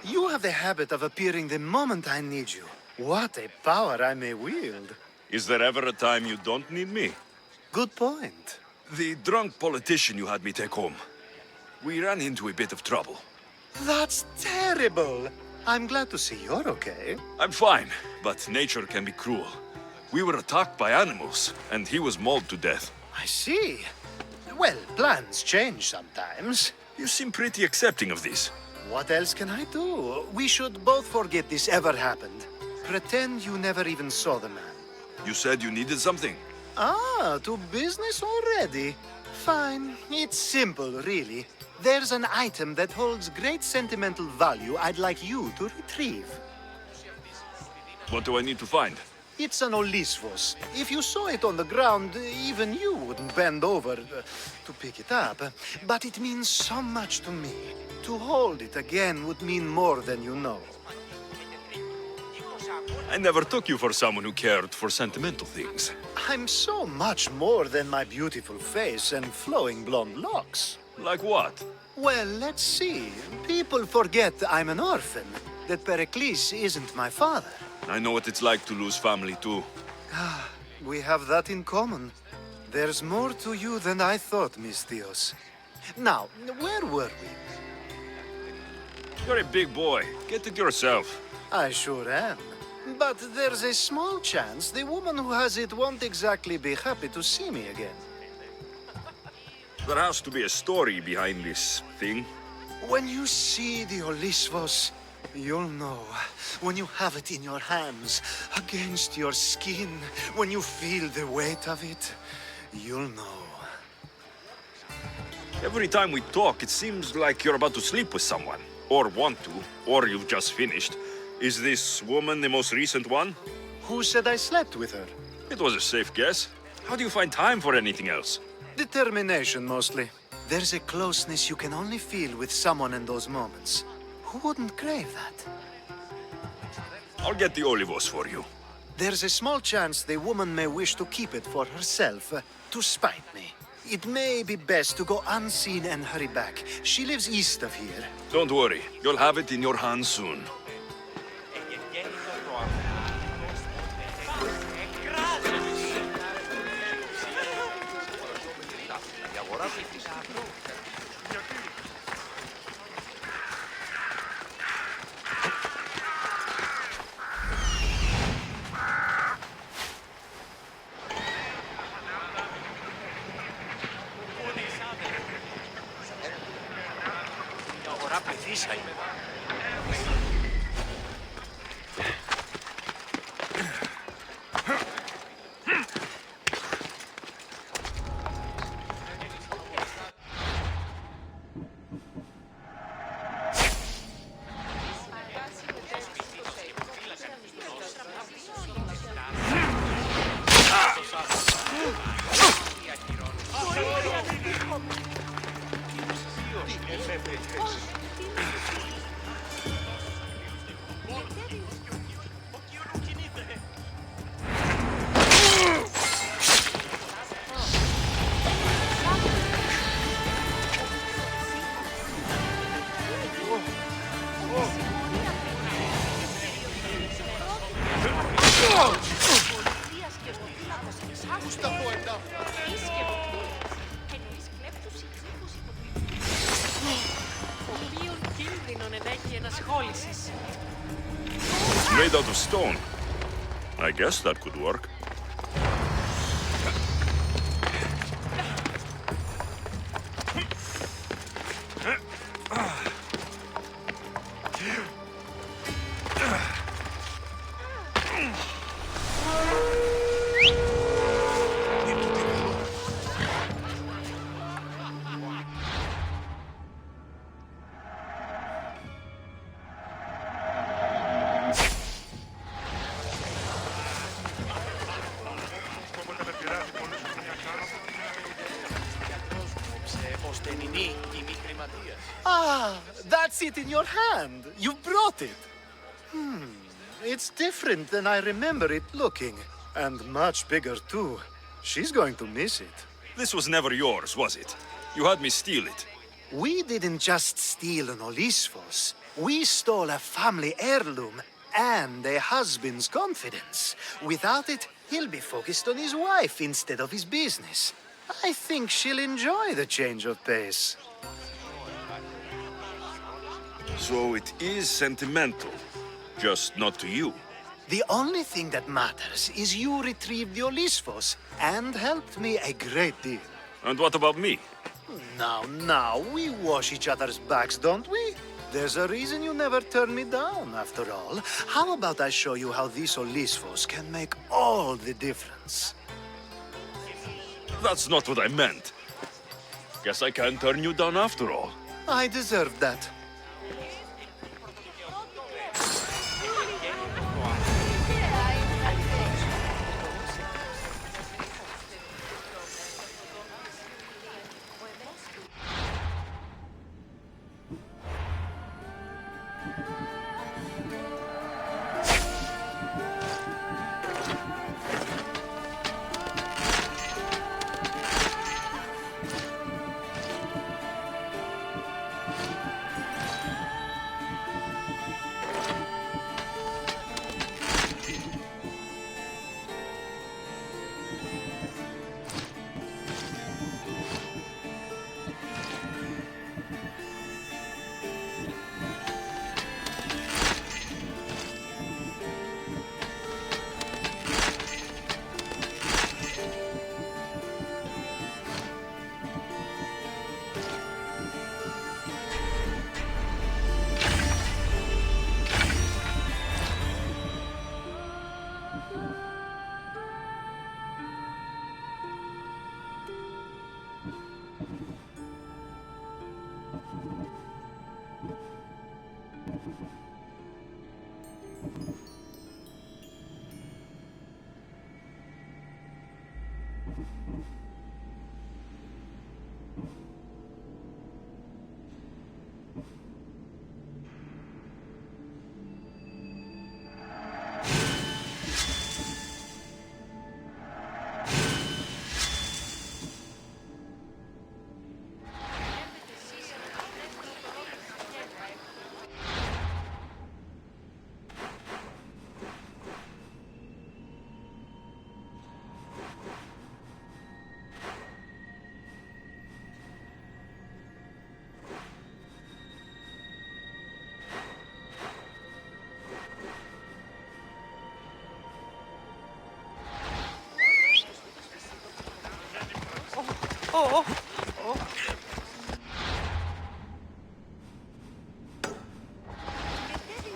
You have the habit of appearing the moment I need you. What a power I may wield. Is there ever a time you don't need me? Good point. The drunk politician you had me take home. We ran into a bit of trouble. That's terrible. I'm glad to see you're okay. I'm fine, but nature can be cruel. We were attacked by animals, and he was mauled to death. I see. Well, plans change sometimes. You seem pretty accepting of this. What else can I do? We should both forget this ever happened. Pretend you never even saw the man. You said you needed something. Ah, to business already? Fine. It's simple, really. There's an item that holds great sentimental value I'd like you to retrieve. What do I need to find? It's an Olisvos. If you saw it on the ground, even you wouldn't bend over to pick it up. But it means so much to me. To hold it again would mean more than you know. I never took you for someone who cared for sentimental things. I'm so much more than my beautiful face and flowing blonde locks. Like what? Well, let's see. People forget I'm an orphan, that Pericles isn't my father. I know what it's like to lose family too. We have that in common. There's more to you than I thought, Mistios. Now, where were we? You're a big boy. Get it yourself. I sure am. But there's a small chance the woman who has it won't exactly be happy to see me again. There has to be a story behind this thing. When you see the Olisvos, you'll know. When you have it in your hands, against your skin, when you feel the weight of it, you'll know. Every time we talk, it seems like you're about to sleep with someone. Or want to, or you've just finished. Is this woman the most recent one? Who said I slept with her? It was a safe guess. How do you find time for anything else? Determination, mostly. There's a closeness you can only feel with someone in those moments. Who wouldn't crave that? I'll get the olivos for you. There's a small chance the woman may wish to keep it for herself, to spite me. It may be best to go unseen and hurry back. She lives east of here. Don't worry, you'll have it in your hands soon. It's made out of stone. I guess that could work. Ah, that's it in your hand. You brought it. It's different than I remember it looking. And much bigger, too. She's going to miss it. This was never yours, was it? You had me steal it. We didn't just steal an Olisphos. We stole a family heirloom and a husband's confidence. Without it, he'll be focused on his wife instead of his business. I think she'll enjoy the change of pace. So it is sentimental, just not to you. The only thing that matters is you retrieved the Olisphos and helped me a great deal. And what about me? Now, we wash each other's backs, don't we? There's a reason you never turn me down, after all. How about I show you how these Olisphos can make all the difference? That's not what I meant. Guess I can't turn you down after all. I deserve that.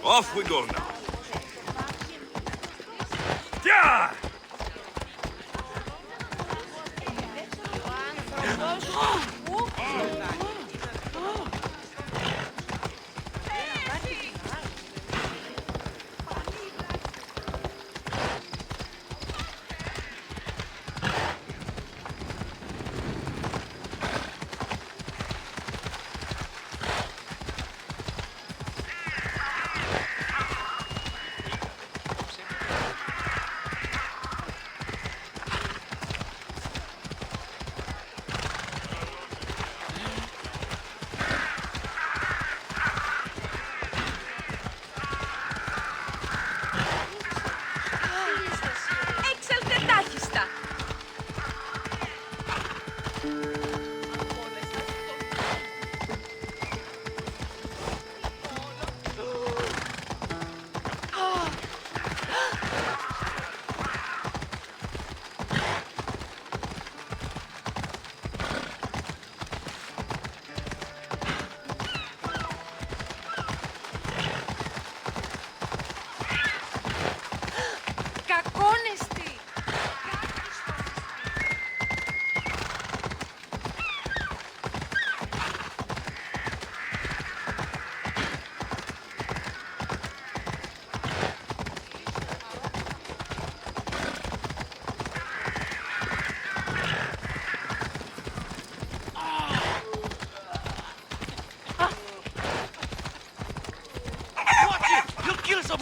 Off we go now. Yeah!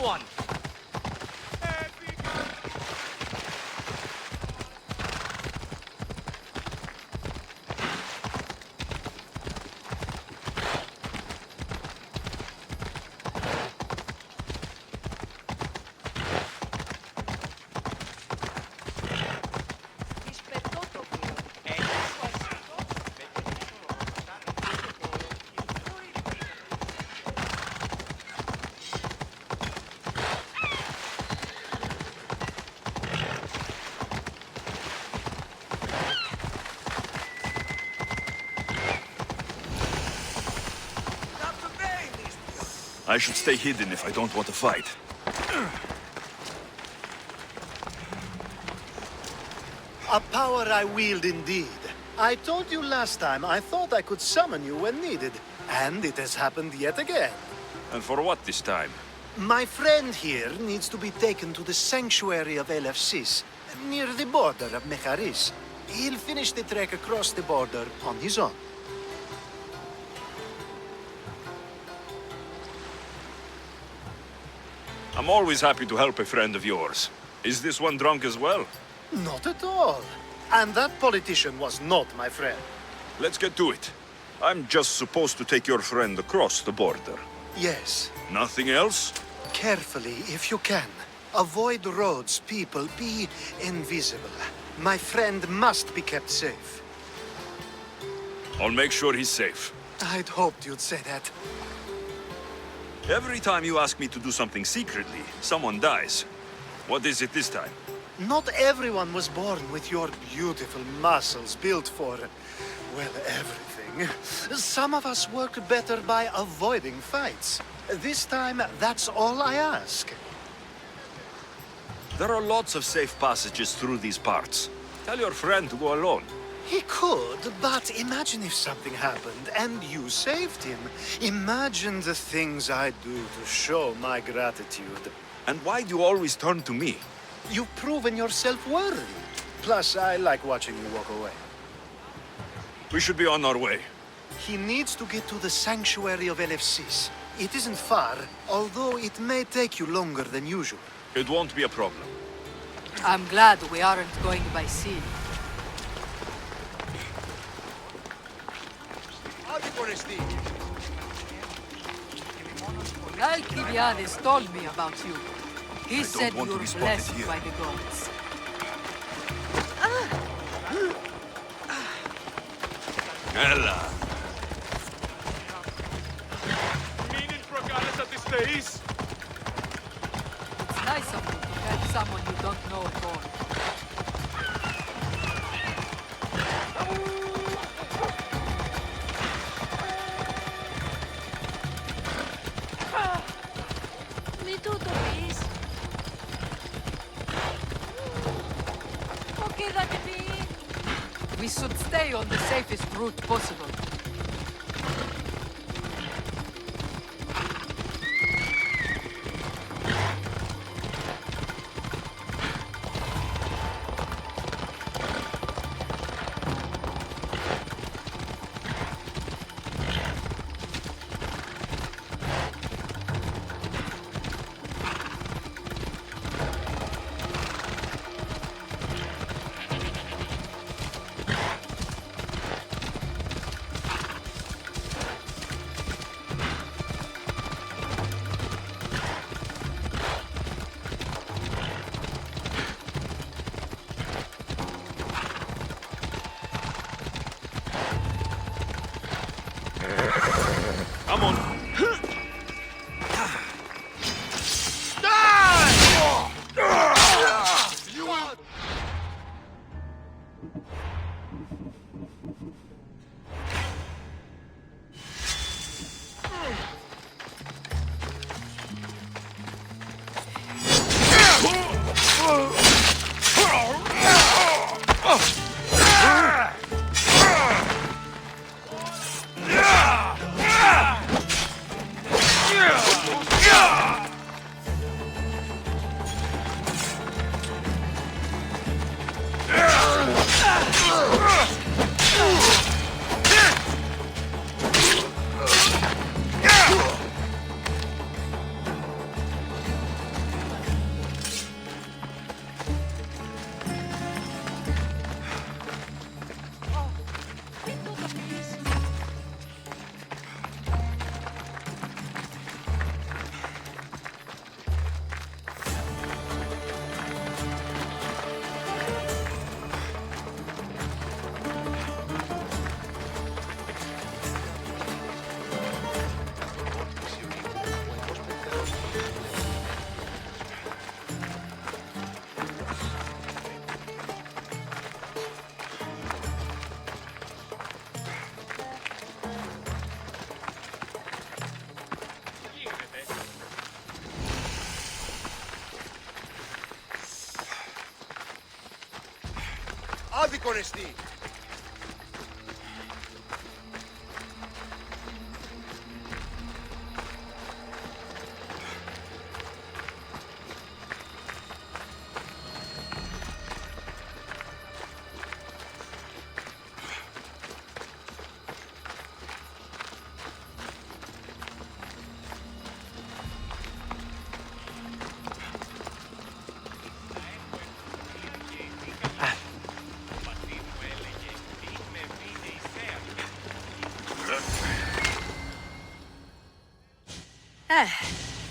one. I should stay hidden if I don't want to fight. A power I wield indeed. I told you last time I thought I could summon you when needed, and it has happened yet again. And for what this time? My friend here needs to be taken to the sanctuary of Elefsis, near the border of Mecharis. He'll finish the trek across the border on his own. I'm always happy to help a friend of yours. Is this one drunk as well? Not at all. And that politician was not my friend. Let's get to it. I'm just supposed to take your friend across the border. Yes. Nothing else? Carefully, if you can. Avoid roads, people, be invisible. My friend must be kept safe. I'll make sure he's safe. I'd hoped you'd say that. Every time you ask me to do something secretly, someone dies. What is it this time? Not everyone was born with your beautiful muscles built for, well, everything. Some of us work better by avoiding fights. This time, that's all I ask. There are lots of safe passages through these parts. Tell your friend to go alone. He could, but imagine if something happened and you saved him. Imagine the things I'd do to show my gratitude. And why do you always turn to me? You've proven yourself worthy. Plus, I like watching you walk away. We should be on our way. He needs to get to the sanctuary of Elefsis. It isn't far, although it may take you longer than usual. It won't be a problem. I'm glad we aren't going by sea. Alcibiades told me about you. He said want to you're be spotted blessed here. by the gods. Ella! It's nice of you to help someone you don't know at all. Mi tutto, please. Okay, that be. We should stay on the safest route possible. Come on. άδικον εστί.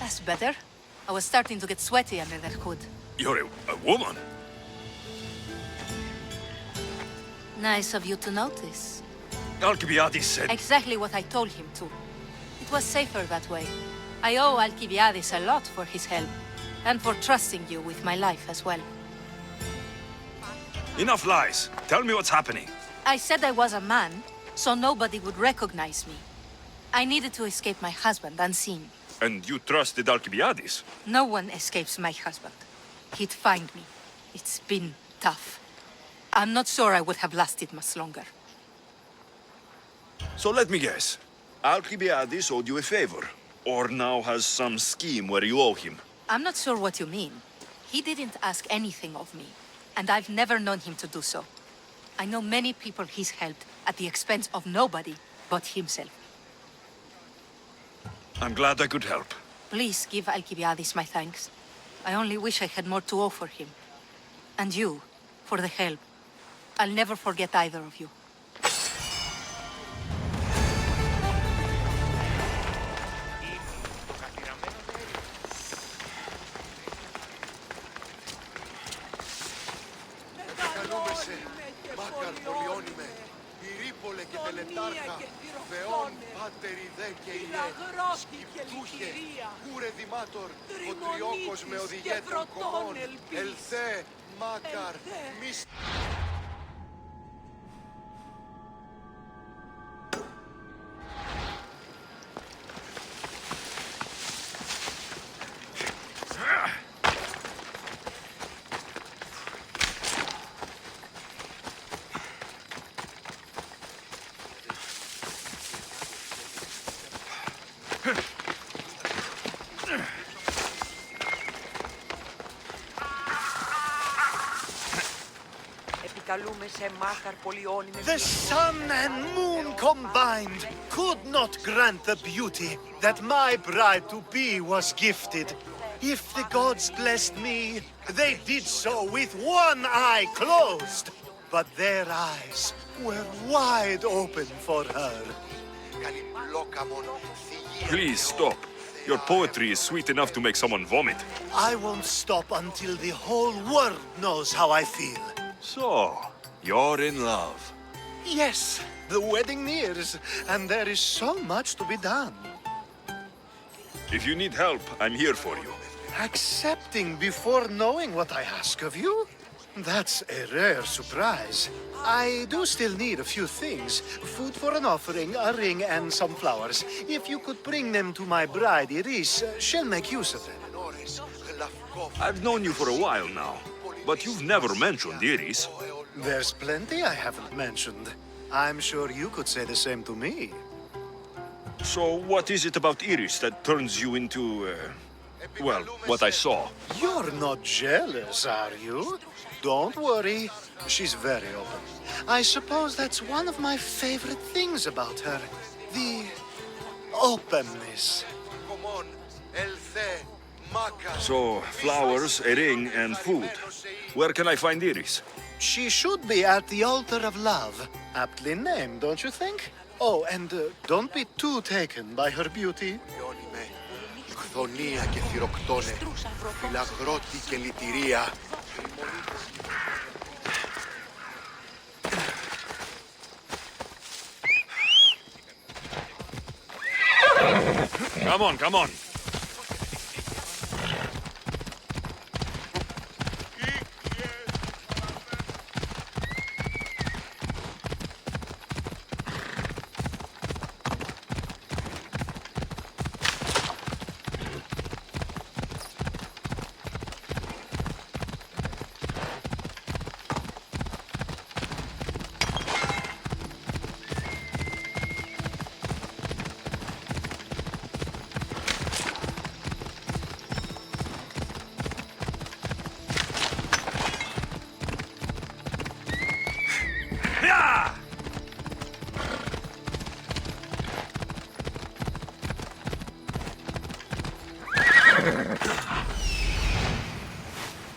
That's better. I was starting to get sweaty under that hood. You're a woman? Nice of you to notice. Alcibiades said... Exactly what I told him to. It was safer that way. I owe Alcibiades a lot for his help, and for trusting you with my life as well. Enough lies. Tell me what's happening. I said I was a man, so nobody would recognize me. I needed to escape my husband unseen. And you trusted Alcibiades? No one escapes my husband. He'd find me. It's been tough. I'm not sure I would have lasted much longer. So let me guess. Alcibiades owed you a favor, or now has some scheme where you owe him. I'm not sure what you mean. He didn't ask anything of me, and I've never known him to do so. I know many people he's helped at the expense of nobody but himself. I'm glad I could help. Please give Alcibiades my thanks. I only wish I had more to offer him. And you, for the help. I'll never forget either of you. Θεόν, πάτερ δε και ιέ, σκυπτούχε, κούρε δημάτορ, ο τριόκος με οδηγέτων κομμών, ελθέ, μάκαρ, μισ... The sun and moon combined could not grant the beauty that my bride-to-be was gifted. If the gods blessed me, they did so with one eye closed. But their eyes were wide open for her. Please stop. Your poetry is sweet enough to make someone vomit. I won't stop until the whole world knows how I feel. So, you're in love. Yes, the wedding nears, and there is so much to be done. If you need help, I'm here for you. Accepting before knowing what I ask of you? That's a rare surprise. I do still need a few things. Food for an offering, a ring, and some flowers. If you could bring them to my bride, Iris, she'll make use of them. I've known you for a while now, but you've never mentioned Iris. There's plenty I haven't mentioned. I'm sure you could say the same to me. So what is it about Iris that turns you into, well, what I saw? You're not jealous, are you? Don't worry. She's very open. I suppose that's one of my favorite things about her. The openness. So, flowers, a ring, and food. Where can I find Iris? She should be at the altar of love. Aptly named, don't you think? Oh, and don't be too taken by her beauty. Χθονία και θυροκτώνε, φυλαγρώτη και λυτηρία. Come on, come on.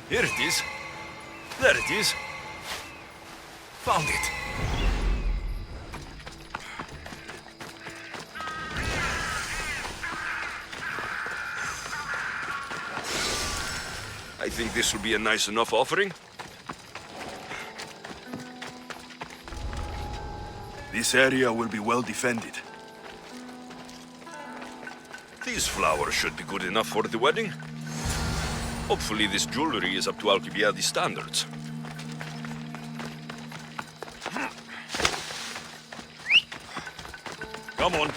Here it is. There it is. Found it. I think this will be a nice enough offering. This area will be well defended. These flowers should be good enough for the wedding. Hopefully this jewelry is up to Alcibiades standards. Come on.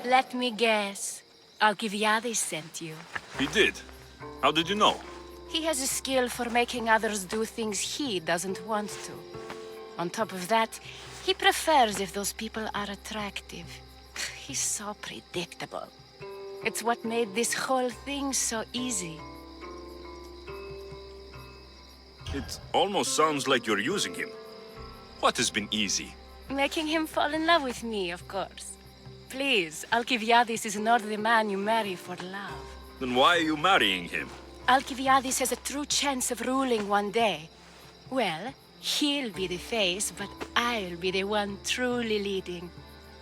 Let me guess. Alcibiades sent you. He did. How did you know? He has a skill for making others do things he doesn't want to. On top of that, he prefers if those people are attractive. He's so predictable. It's what made this whole thing so easy. It almost sounds like you're using him. What has been easy? Making him fall in love with me, of course. Please, Alcibiades is not the man you marry for love. Then why are you marrying him? Alcibiades has a true chance of ruling one day. Well, he'll be the face, but I'll be the one truly leading.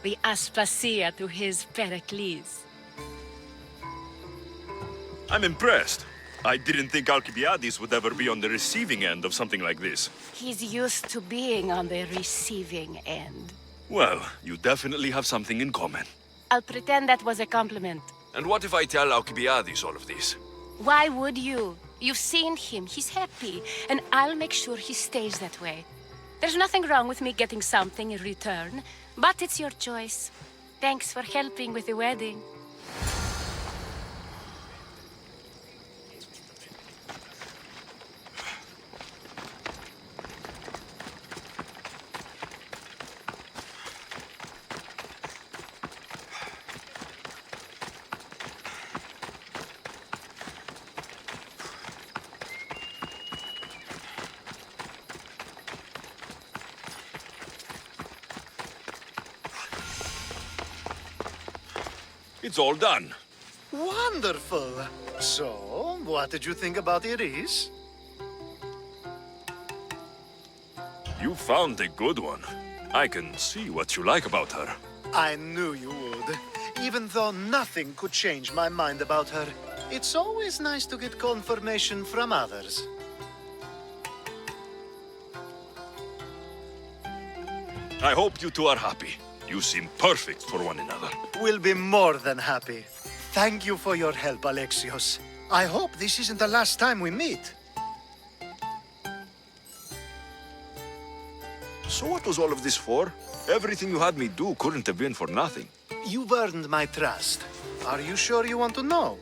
The Aspasia to his Pericles. I'm impressed. I didn't think Alcibiades would ever be on the receiving end of something like this. He's used to being on the receiving end. Well, you definitely have something in common. I'll pretend that was a compliment. And what if I tell Alcibiades all of this? Why would you? You've seen him, he's happy, and I'll make sure he stays that way. There's nothing wrong with me getting something in return, but it's your choice. Thanks for helping with the wedding. It's all done. Wonderful. So, what did you think about Iris? You found a good one. I can see what you like about her. I knew you would. Even though nothing could change my mind about her, it's always nice to get confirmation from others. I hope you two are happy. You seem perfect for one another. We'll be more than happy. Thank you for your help, Alexios. I hope this isn't the last time we meet. So what was all of this for? Everything you had me do couldn't have been for nothing. You've earned my trust. Are you sure you want to know?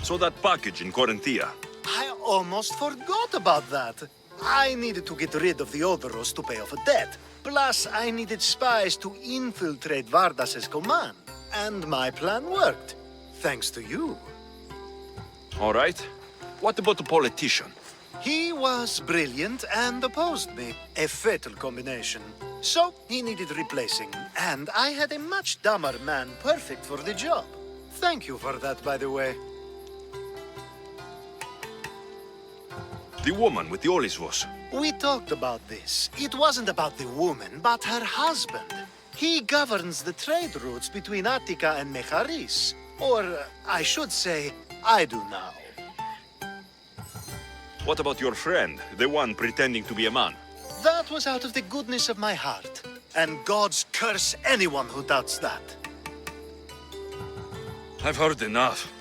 So that package in Corinthia. I almost forgot about that. I needed to get rid of the Oberos to pay off a debt. Plus, I needed spies to infiltrate Vardas's command. And my plan worked. Thanks to you. All right. What about the politician? He was brilliant and opposed me. A fatal combination. So, he needed replacing. And I had a much dumber man perfect for the job. Thank you for that, by the way. The woman with the Olisvos. We talked about this. It wasn't about the woman, but her husband. He governs the trade routes between Attica and Mecharis. Or, I should say, I do now. What about your friend, the one pretending to be a man? That was out of the goodness of my heart. And gods curse anyone who doubts that. I've heard enough.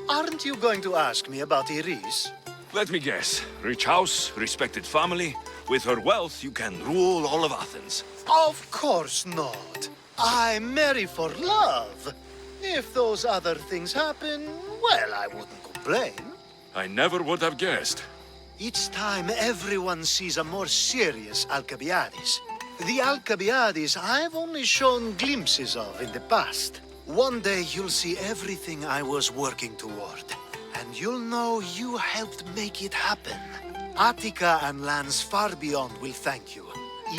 Aren't you going to ask me about Iris? Let me guess. Rich house, respected family. With her wealth, you can rule all of Athens. Of course not. I marry for love. If those other things happen, well, I wouldn't complain. I never would have guessed. Each time everyone sees a more serious Alcibiades. The Alcibiades I've only shown glimpses of in the past. One day you'll see everything I was working toward. and you'll know you helped make it happen. Attica and lands far beyond will thank you,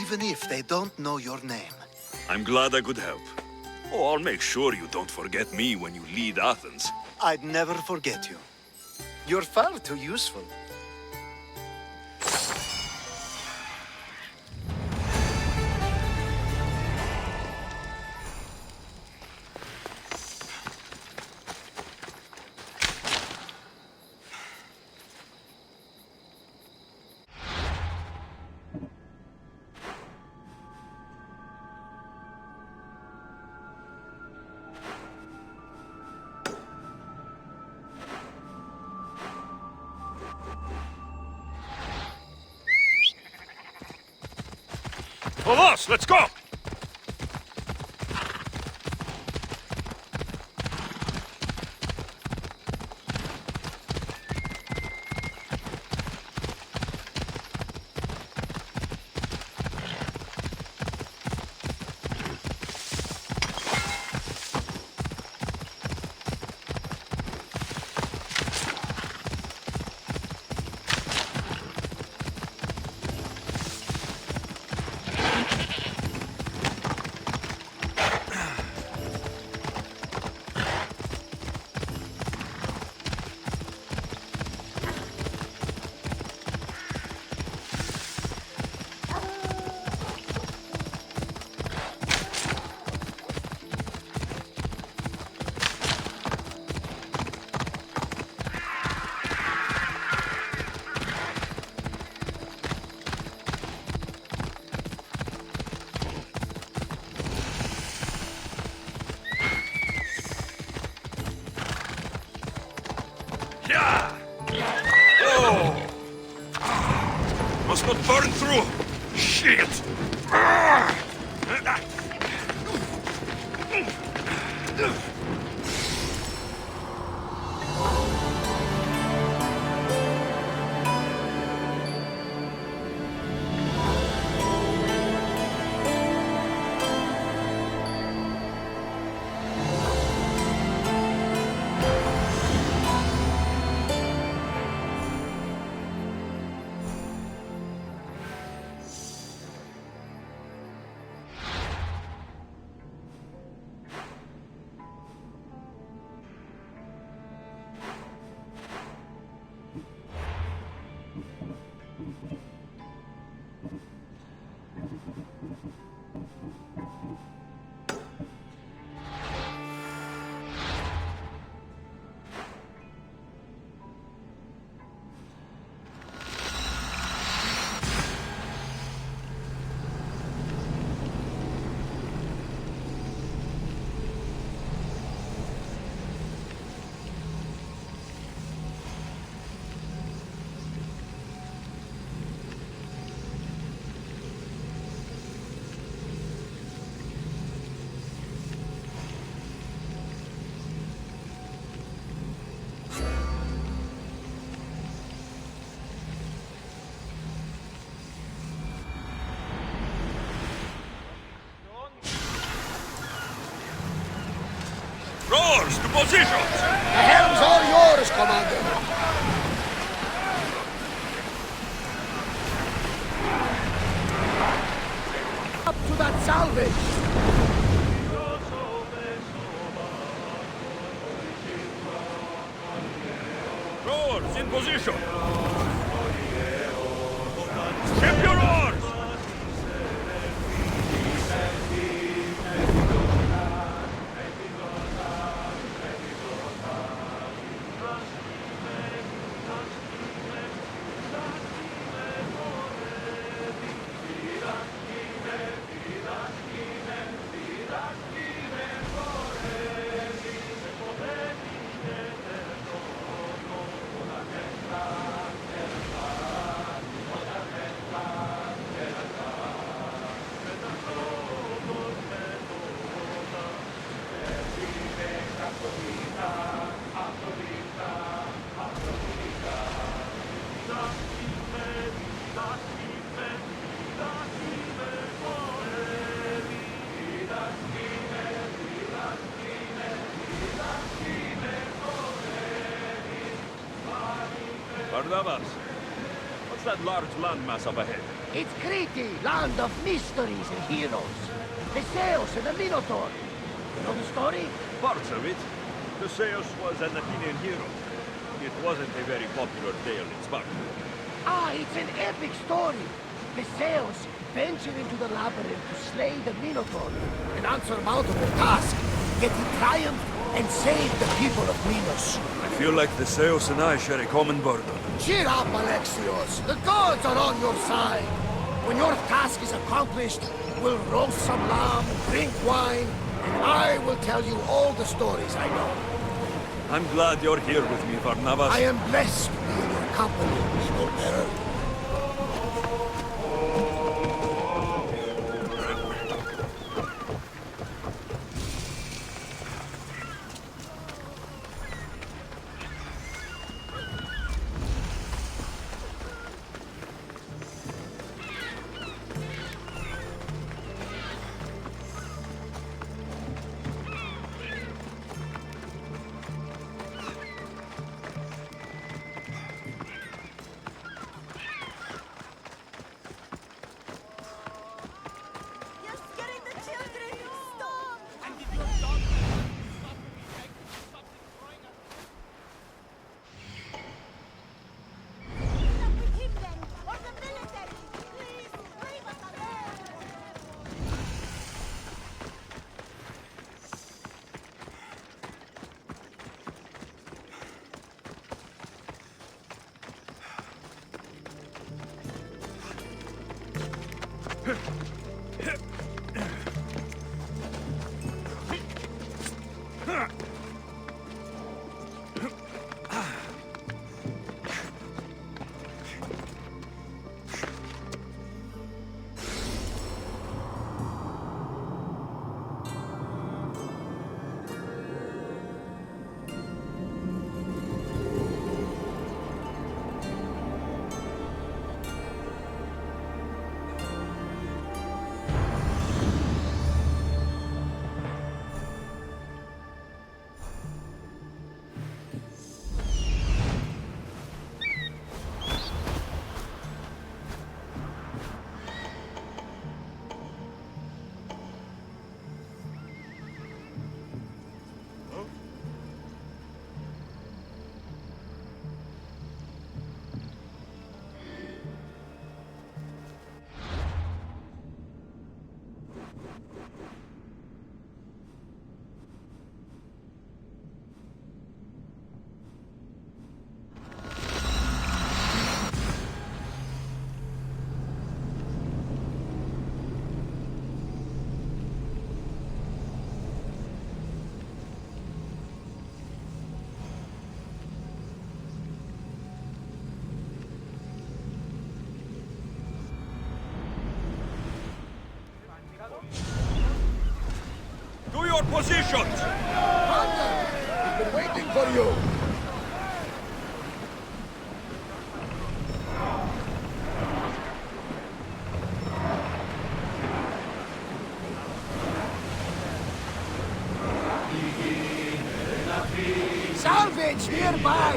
even if they don't know your name. I'm glad I could help. Oh, I'll make sure you don't forget me when you lead Athens. I'd never forget you. You're far too useful. Vamos, let's go! Must not burn through! Shit! Rowers, to positions! The helm's all yours, Commander. Up to that salvage! Rowers, in position! Ship your oars! Barnabas, what's that large landmass up ahead? It's Crete, land of mysteries and heroes. Theseus and the Minotaur. You know the story? Parts of it. Theseus was an Athenian hero. It wasn't a very popular tale in Sparta. Ah, it's an epic story. Theseus ventured into the labyrinth to slay the Minotaur, an unsurmountable task. Yet he triumphed and saved the people of Minos. I feel like Theseus and I share a common burden. Cheer up, Alexios. The gods are on your side. When your task is accomplished, we'll roast some lamb, drink wine, and I will tell you all the stories I know. I'm glad you're here with me, Barnabas. I am blessed to be in your company, evil-bearer. To your positions! Hunter! We've been waiting for you! Salvage nearby!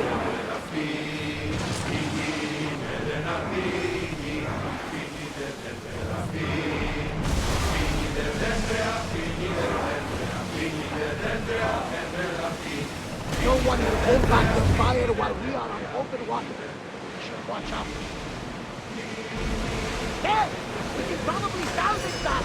No one will hold back the fire while we are on open water. We should watch out. There! We can probably salvage that!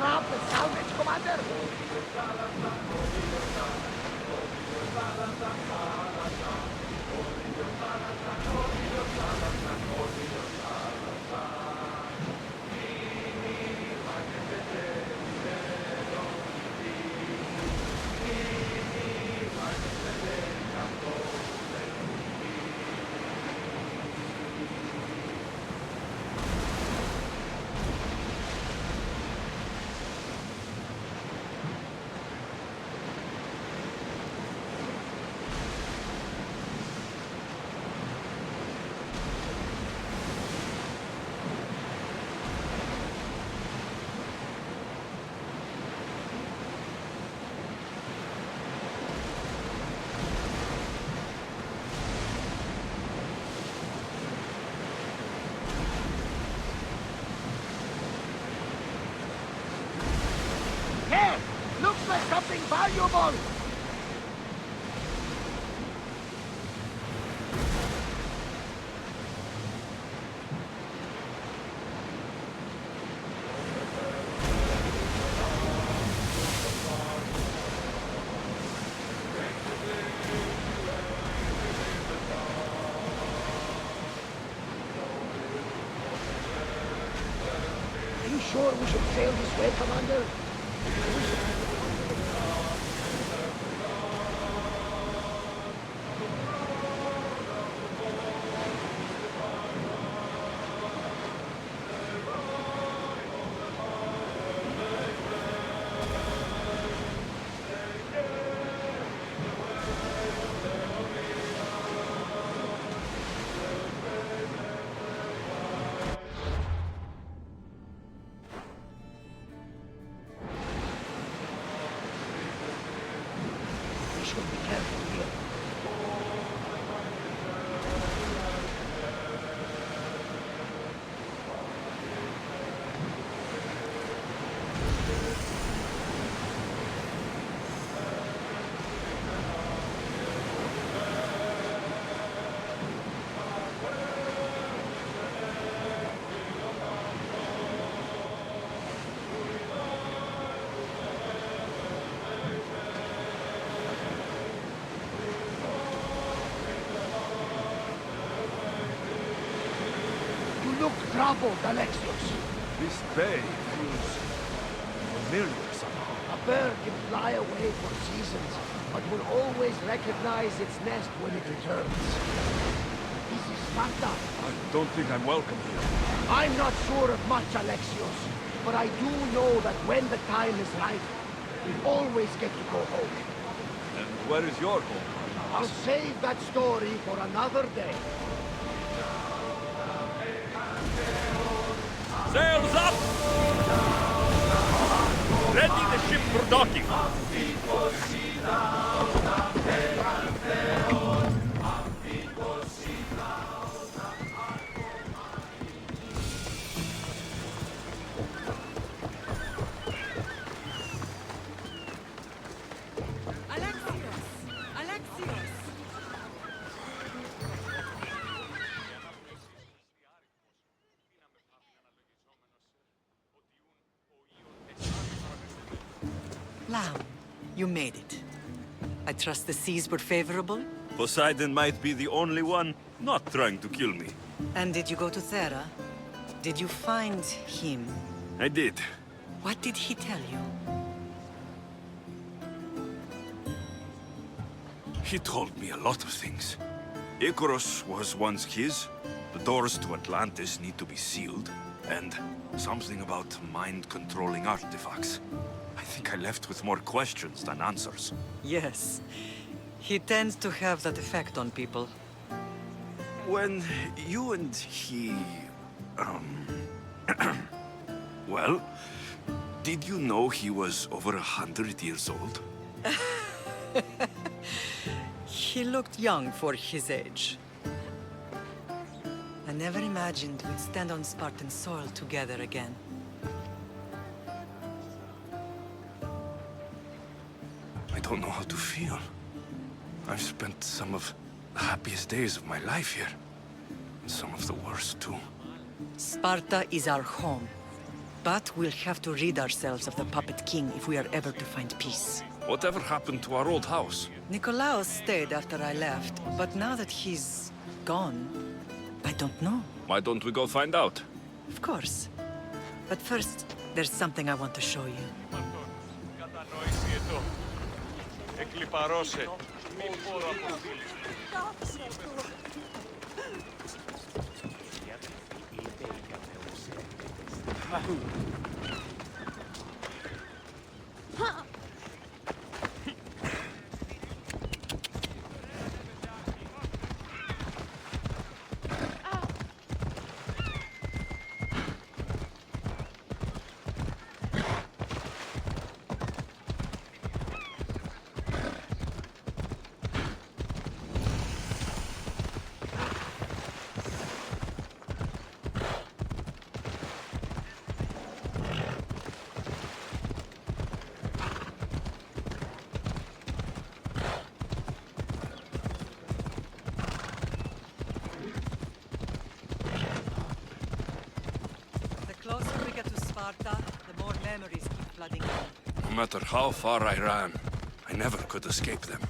grab the salvage, Commander? Hey! Looks like something valuable! Are you sure we should sail this way, Commander? We should be careful here. You look troubled, Alexios. This bay feels familiar somehow. A bird can fly away for seasons, but will always recognize its nest when it returns. This is Sparta. I don't think I'm welcome here. I'm not sure of much, Alexios, but I do know that when the time is right, we always get to go home. And where is your home? I'll save that story for another day. Sails up! Ready the ship for docking. Lam, you made it. I trust the seas were favorable? Poseidon might be the only one not trying to kill me. And did you go to Thera? Did you find him? I did. What did he tell you? He told me a lot of things. Icarus was once his. The doors to Atlantis need to be sealed. And something about mind-controlling artifacts. I think I left with more questions than answers. Yes. He tends to have that effect on people. When you and he... well, did you know he was over 100 years old? He looked young for his age. I never imagined we'd stand on Spartan soil together again. I don't know how to feel. I've spent some of the happiest days of my life here. And some of the worst, too. Sparta is our home. But we'll have to rid ourselves of the Puppet King if we are ever to find peace. Whatever happened to our old house? Nikolaos stayed after I left, but now that he's gone, I don't know. Why don't we go find out? Of course. But first, there's something I want to show you. Εκλιπαρώσε. Μη φόρο αποστείλεις. The closer we get to Sparta, the more memories keep flooding in. No matter how far I ran, I never could escape them.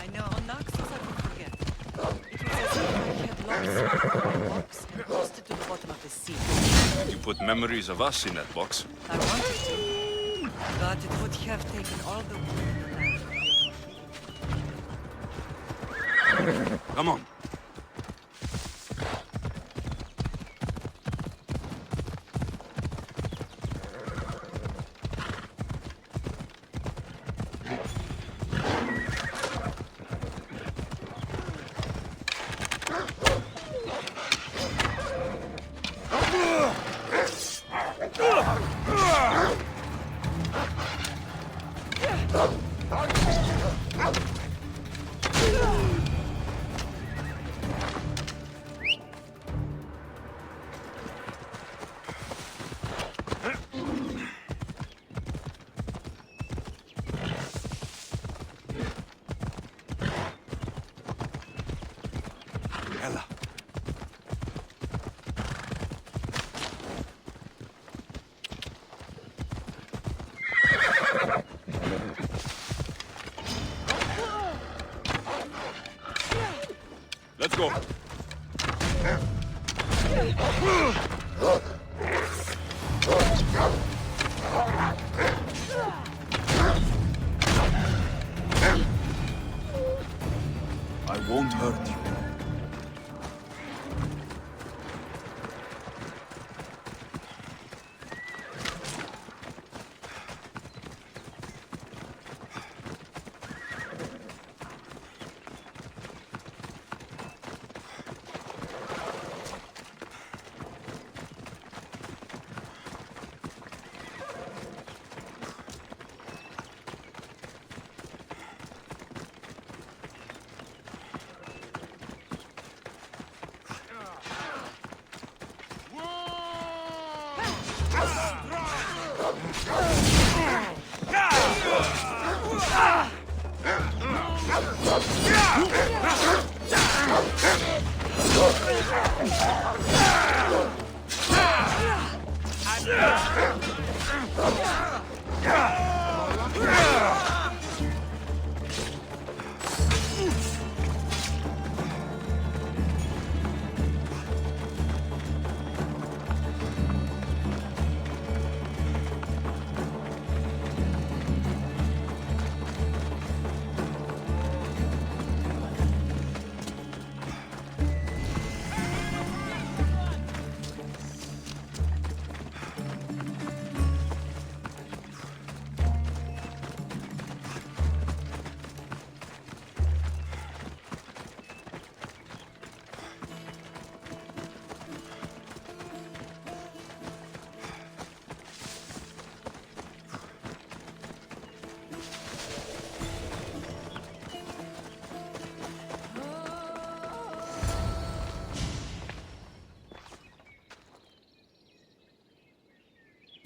I know. On Naxos I could forget. It was as if I had locked Sparta in a box and tossed it to the bottom of the sea. You put memories of us in that box. I wanted to, but it would have taken all the wood in the land. Come on. Ella. Let's go. I won't hurt you.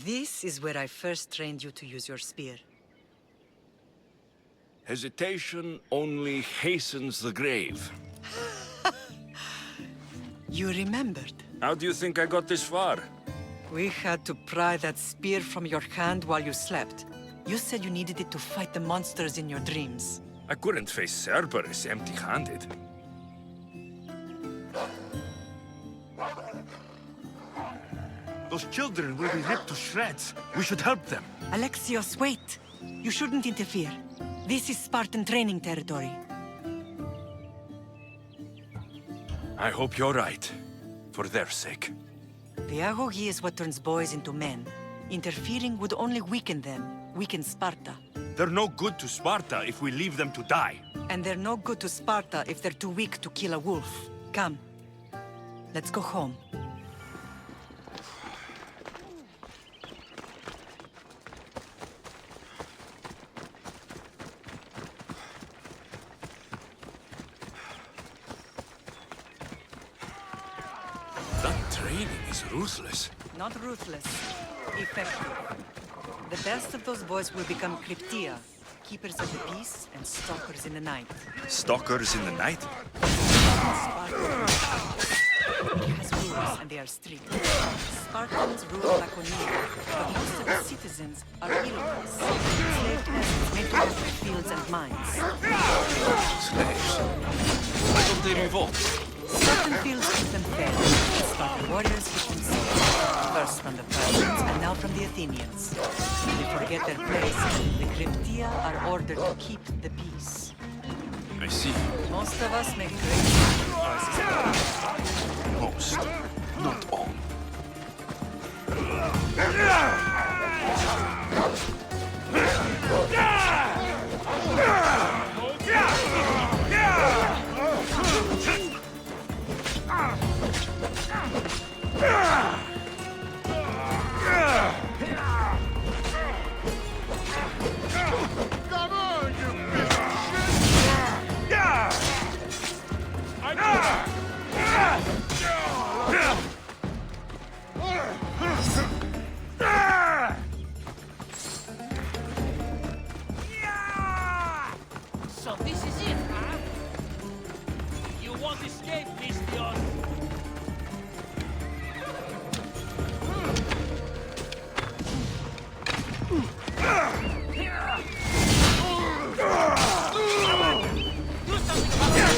This is where I first trained you to use your spear. Hesitation only hastens the grave. You remembered. How do you think I got this far? We had to pry that spear from your hand while you slept. You said you needed it to fight the monsters in your dreams. I couldn't face Cerberus empty-handed. Those children will be ripped to shreds. We should help them. Alexios, wait! You shouldn't interfere. This is Spartan training territory. I hope you're right. For their sake. The agoge is what turns boys into men. Interfering would only weaken them, weaken Sparta. They're no good to Sparta if we leave them to die. And they're no good to Sparta if they're too weak to kill a wolf. Come. Let's go home. That training is ruthless. Not ruthless. Effective. The best of those boys will become Cryptia, keepers of the peace and stalkers in the night. Stalkers in the night? It has rules, and they are strict. Spartans rule Laconia, but most of the citizens are healers, enslaved peasants made to work the fields and mines. Slaves? Why don't they revolt? Certain fields keep them fed. Spartan warriors keep them safe. First from the Persians, and now from the Athenians. They forget their place. The Cryptia are ordered to keep the peace. I see. Most of us make great sacrifices. Most, not all. So this is it, huh? You won't escape, Pistion. Do something about it.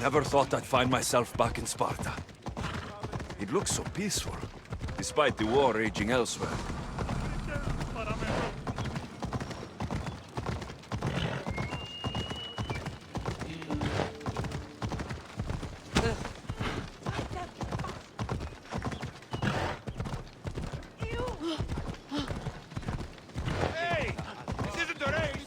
Never thought I'd find myself back in Sparta. It looks so peaceful, despite the war raging elsewhere. Hey! This isn't the race!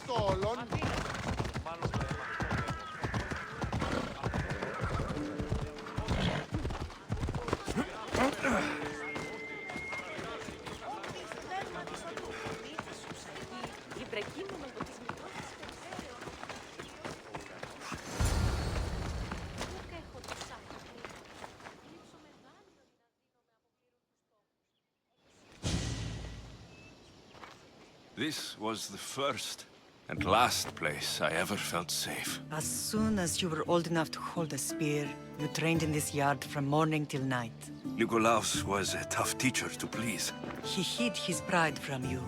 This was the first and last place I ever felt safe. As soon as you were old enough to hold a spear, you trained in this yard from morning till night. Nikolaos was a tough teacher to please. He hid his pride from you.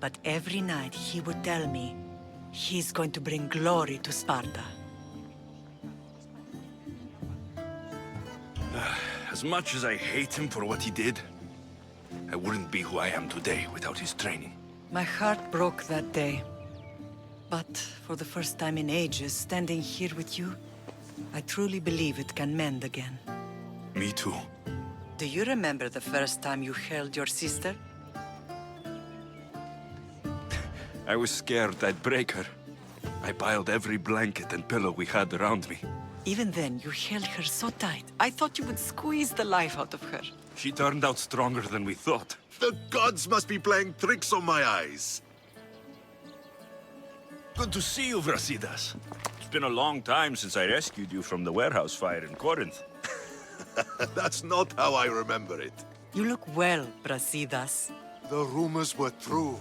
But every night he would tell me, he's going to bring glory to Sparta. As much as I hate him for what he did, I wouldn't be who I am today without his training. My heart broke that day. But for the first time in ages, standing here with you, I truly believe it can mend again. Me too. Do you remember the first time you held your sister? I was scared I'd break her. I piled every blanket and pillow we had around me. Even then, you held her so tight. I thought you would squeeze the life out of her. She turned out stronger than we thought. The gods must be playing tricks on my eyes. Good to see you, Brasidas. It's been a long time since I rescued you from the warehouse fire in Corinth. That's not how I remember it. You look well, Brasidas. The rumors were true.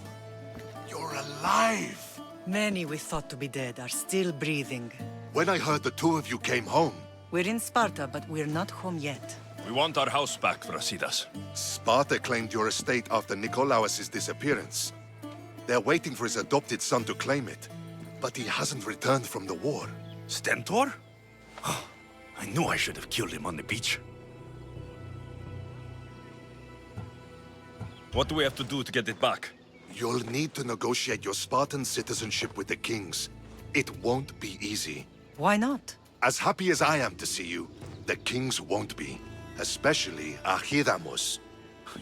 You're alive! Many we thought to be dead are still breathing. When I heard the two of you came home... We're in Sparta, but we're not home yet. We want our house back, Brasidas. Sparta claimed your estate after Nikolaos' disappearance. They're waiting for his adopted son to claim it. But he hasn't returned from the war. Stentor? I knew I should have killed him on the beach. What do we have to do to get it back? You'll need to negotiate your Spartan citizenship with the kings. It won't be easy. Why not? As happy as I am to see you, the kings won't be. Especially Archidamos.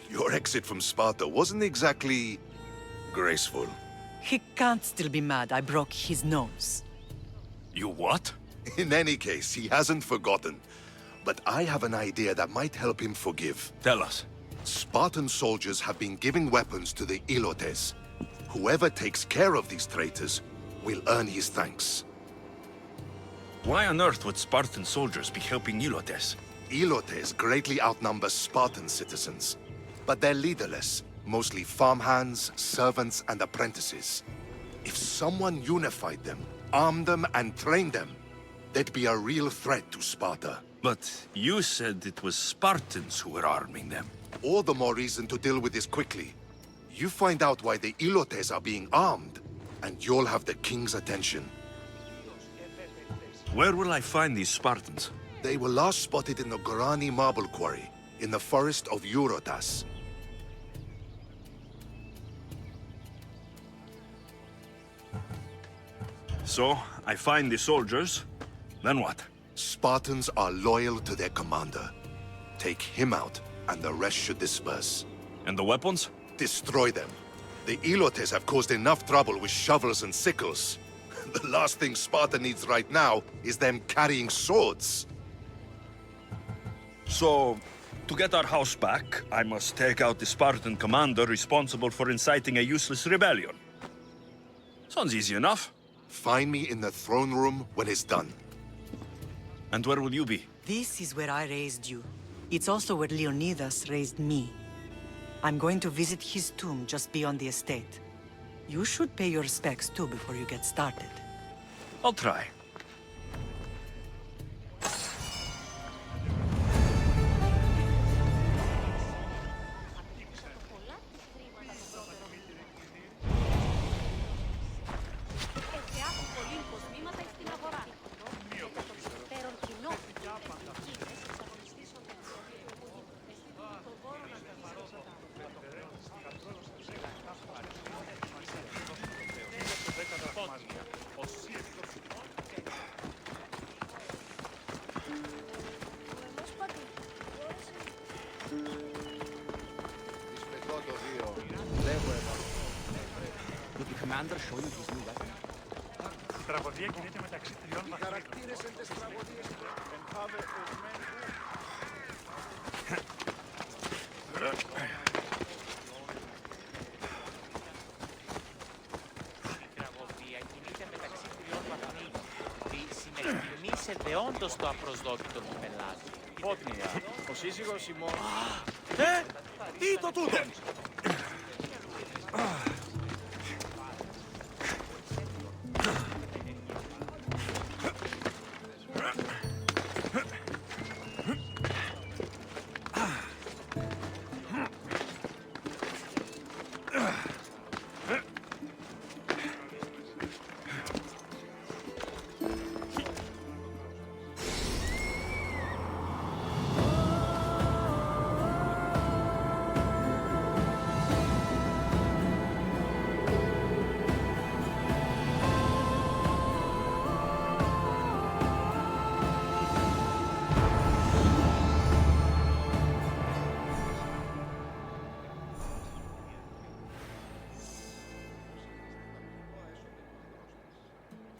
Your exit from Sparta wasn't exactly... graceful. He can't still be mad I broke his nose. You what? In any case, he hasn't forgotten. But I have an idea that might help him forgive. Tell us. Spartan soldiers have been giving weapons to the Ilotes. Whoever takes care of these traitors will earn his thanks. Why on earth would Spartan soldiers be helping Ilotes? Ilotes greatly outnumber Spartan citizens. But they're leaderless, mostly farmhands, servants, and apprentices. If someone unified them, armed them, and trained them, they'd be a real threat to Sparta. But you said it was Spartans who were arming them. All the more reason to deal with this quickly. You find out why the Ilotes are being armed, and you'll have the king's attention. Where will I find these Spartans? They were last spotted in the Gorani marble quarry, in the forest of Eurotas. So, I find the soldiers, then what? Spartans are loyal to their commander. Take him out, and the rest should disperse. And the weapons? Destroy them. The Ilotes have caused enough trouble with shovels and sickles. The last thing Sparta needs right now is them carrying swords. So, to get our house back, I must take out the Spartan commander responsible for inciting a useless rebellion. Sounds easy enough. Find me in the throne room when it's done. And where will you be? This is where I raised you. It's also where Leonidas raised me. I'm going to visit his tomb just beyond the estate. You should pay your respects too before you get started. I'll try. Did the commander show you his new weapon? Η τραγωδία κινείται μεταξύ τριών βαθμίδων. Συνεκτιμήσετε όντως το απροσδόκητο του πελάτη. Πότνια, ο σύζυγος ημών... Τι το τούτο!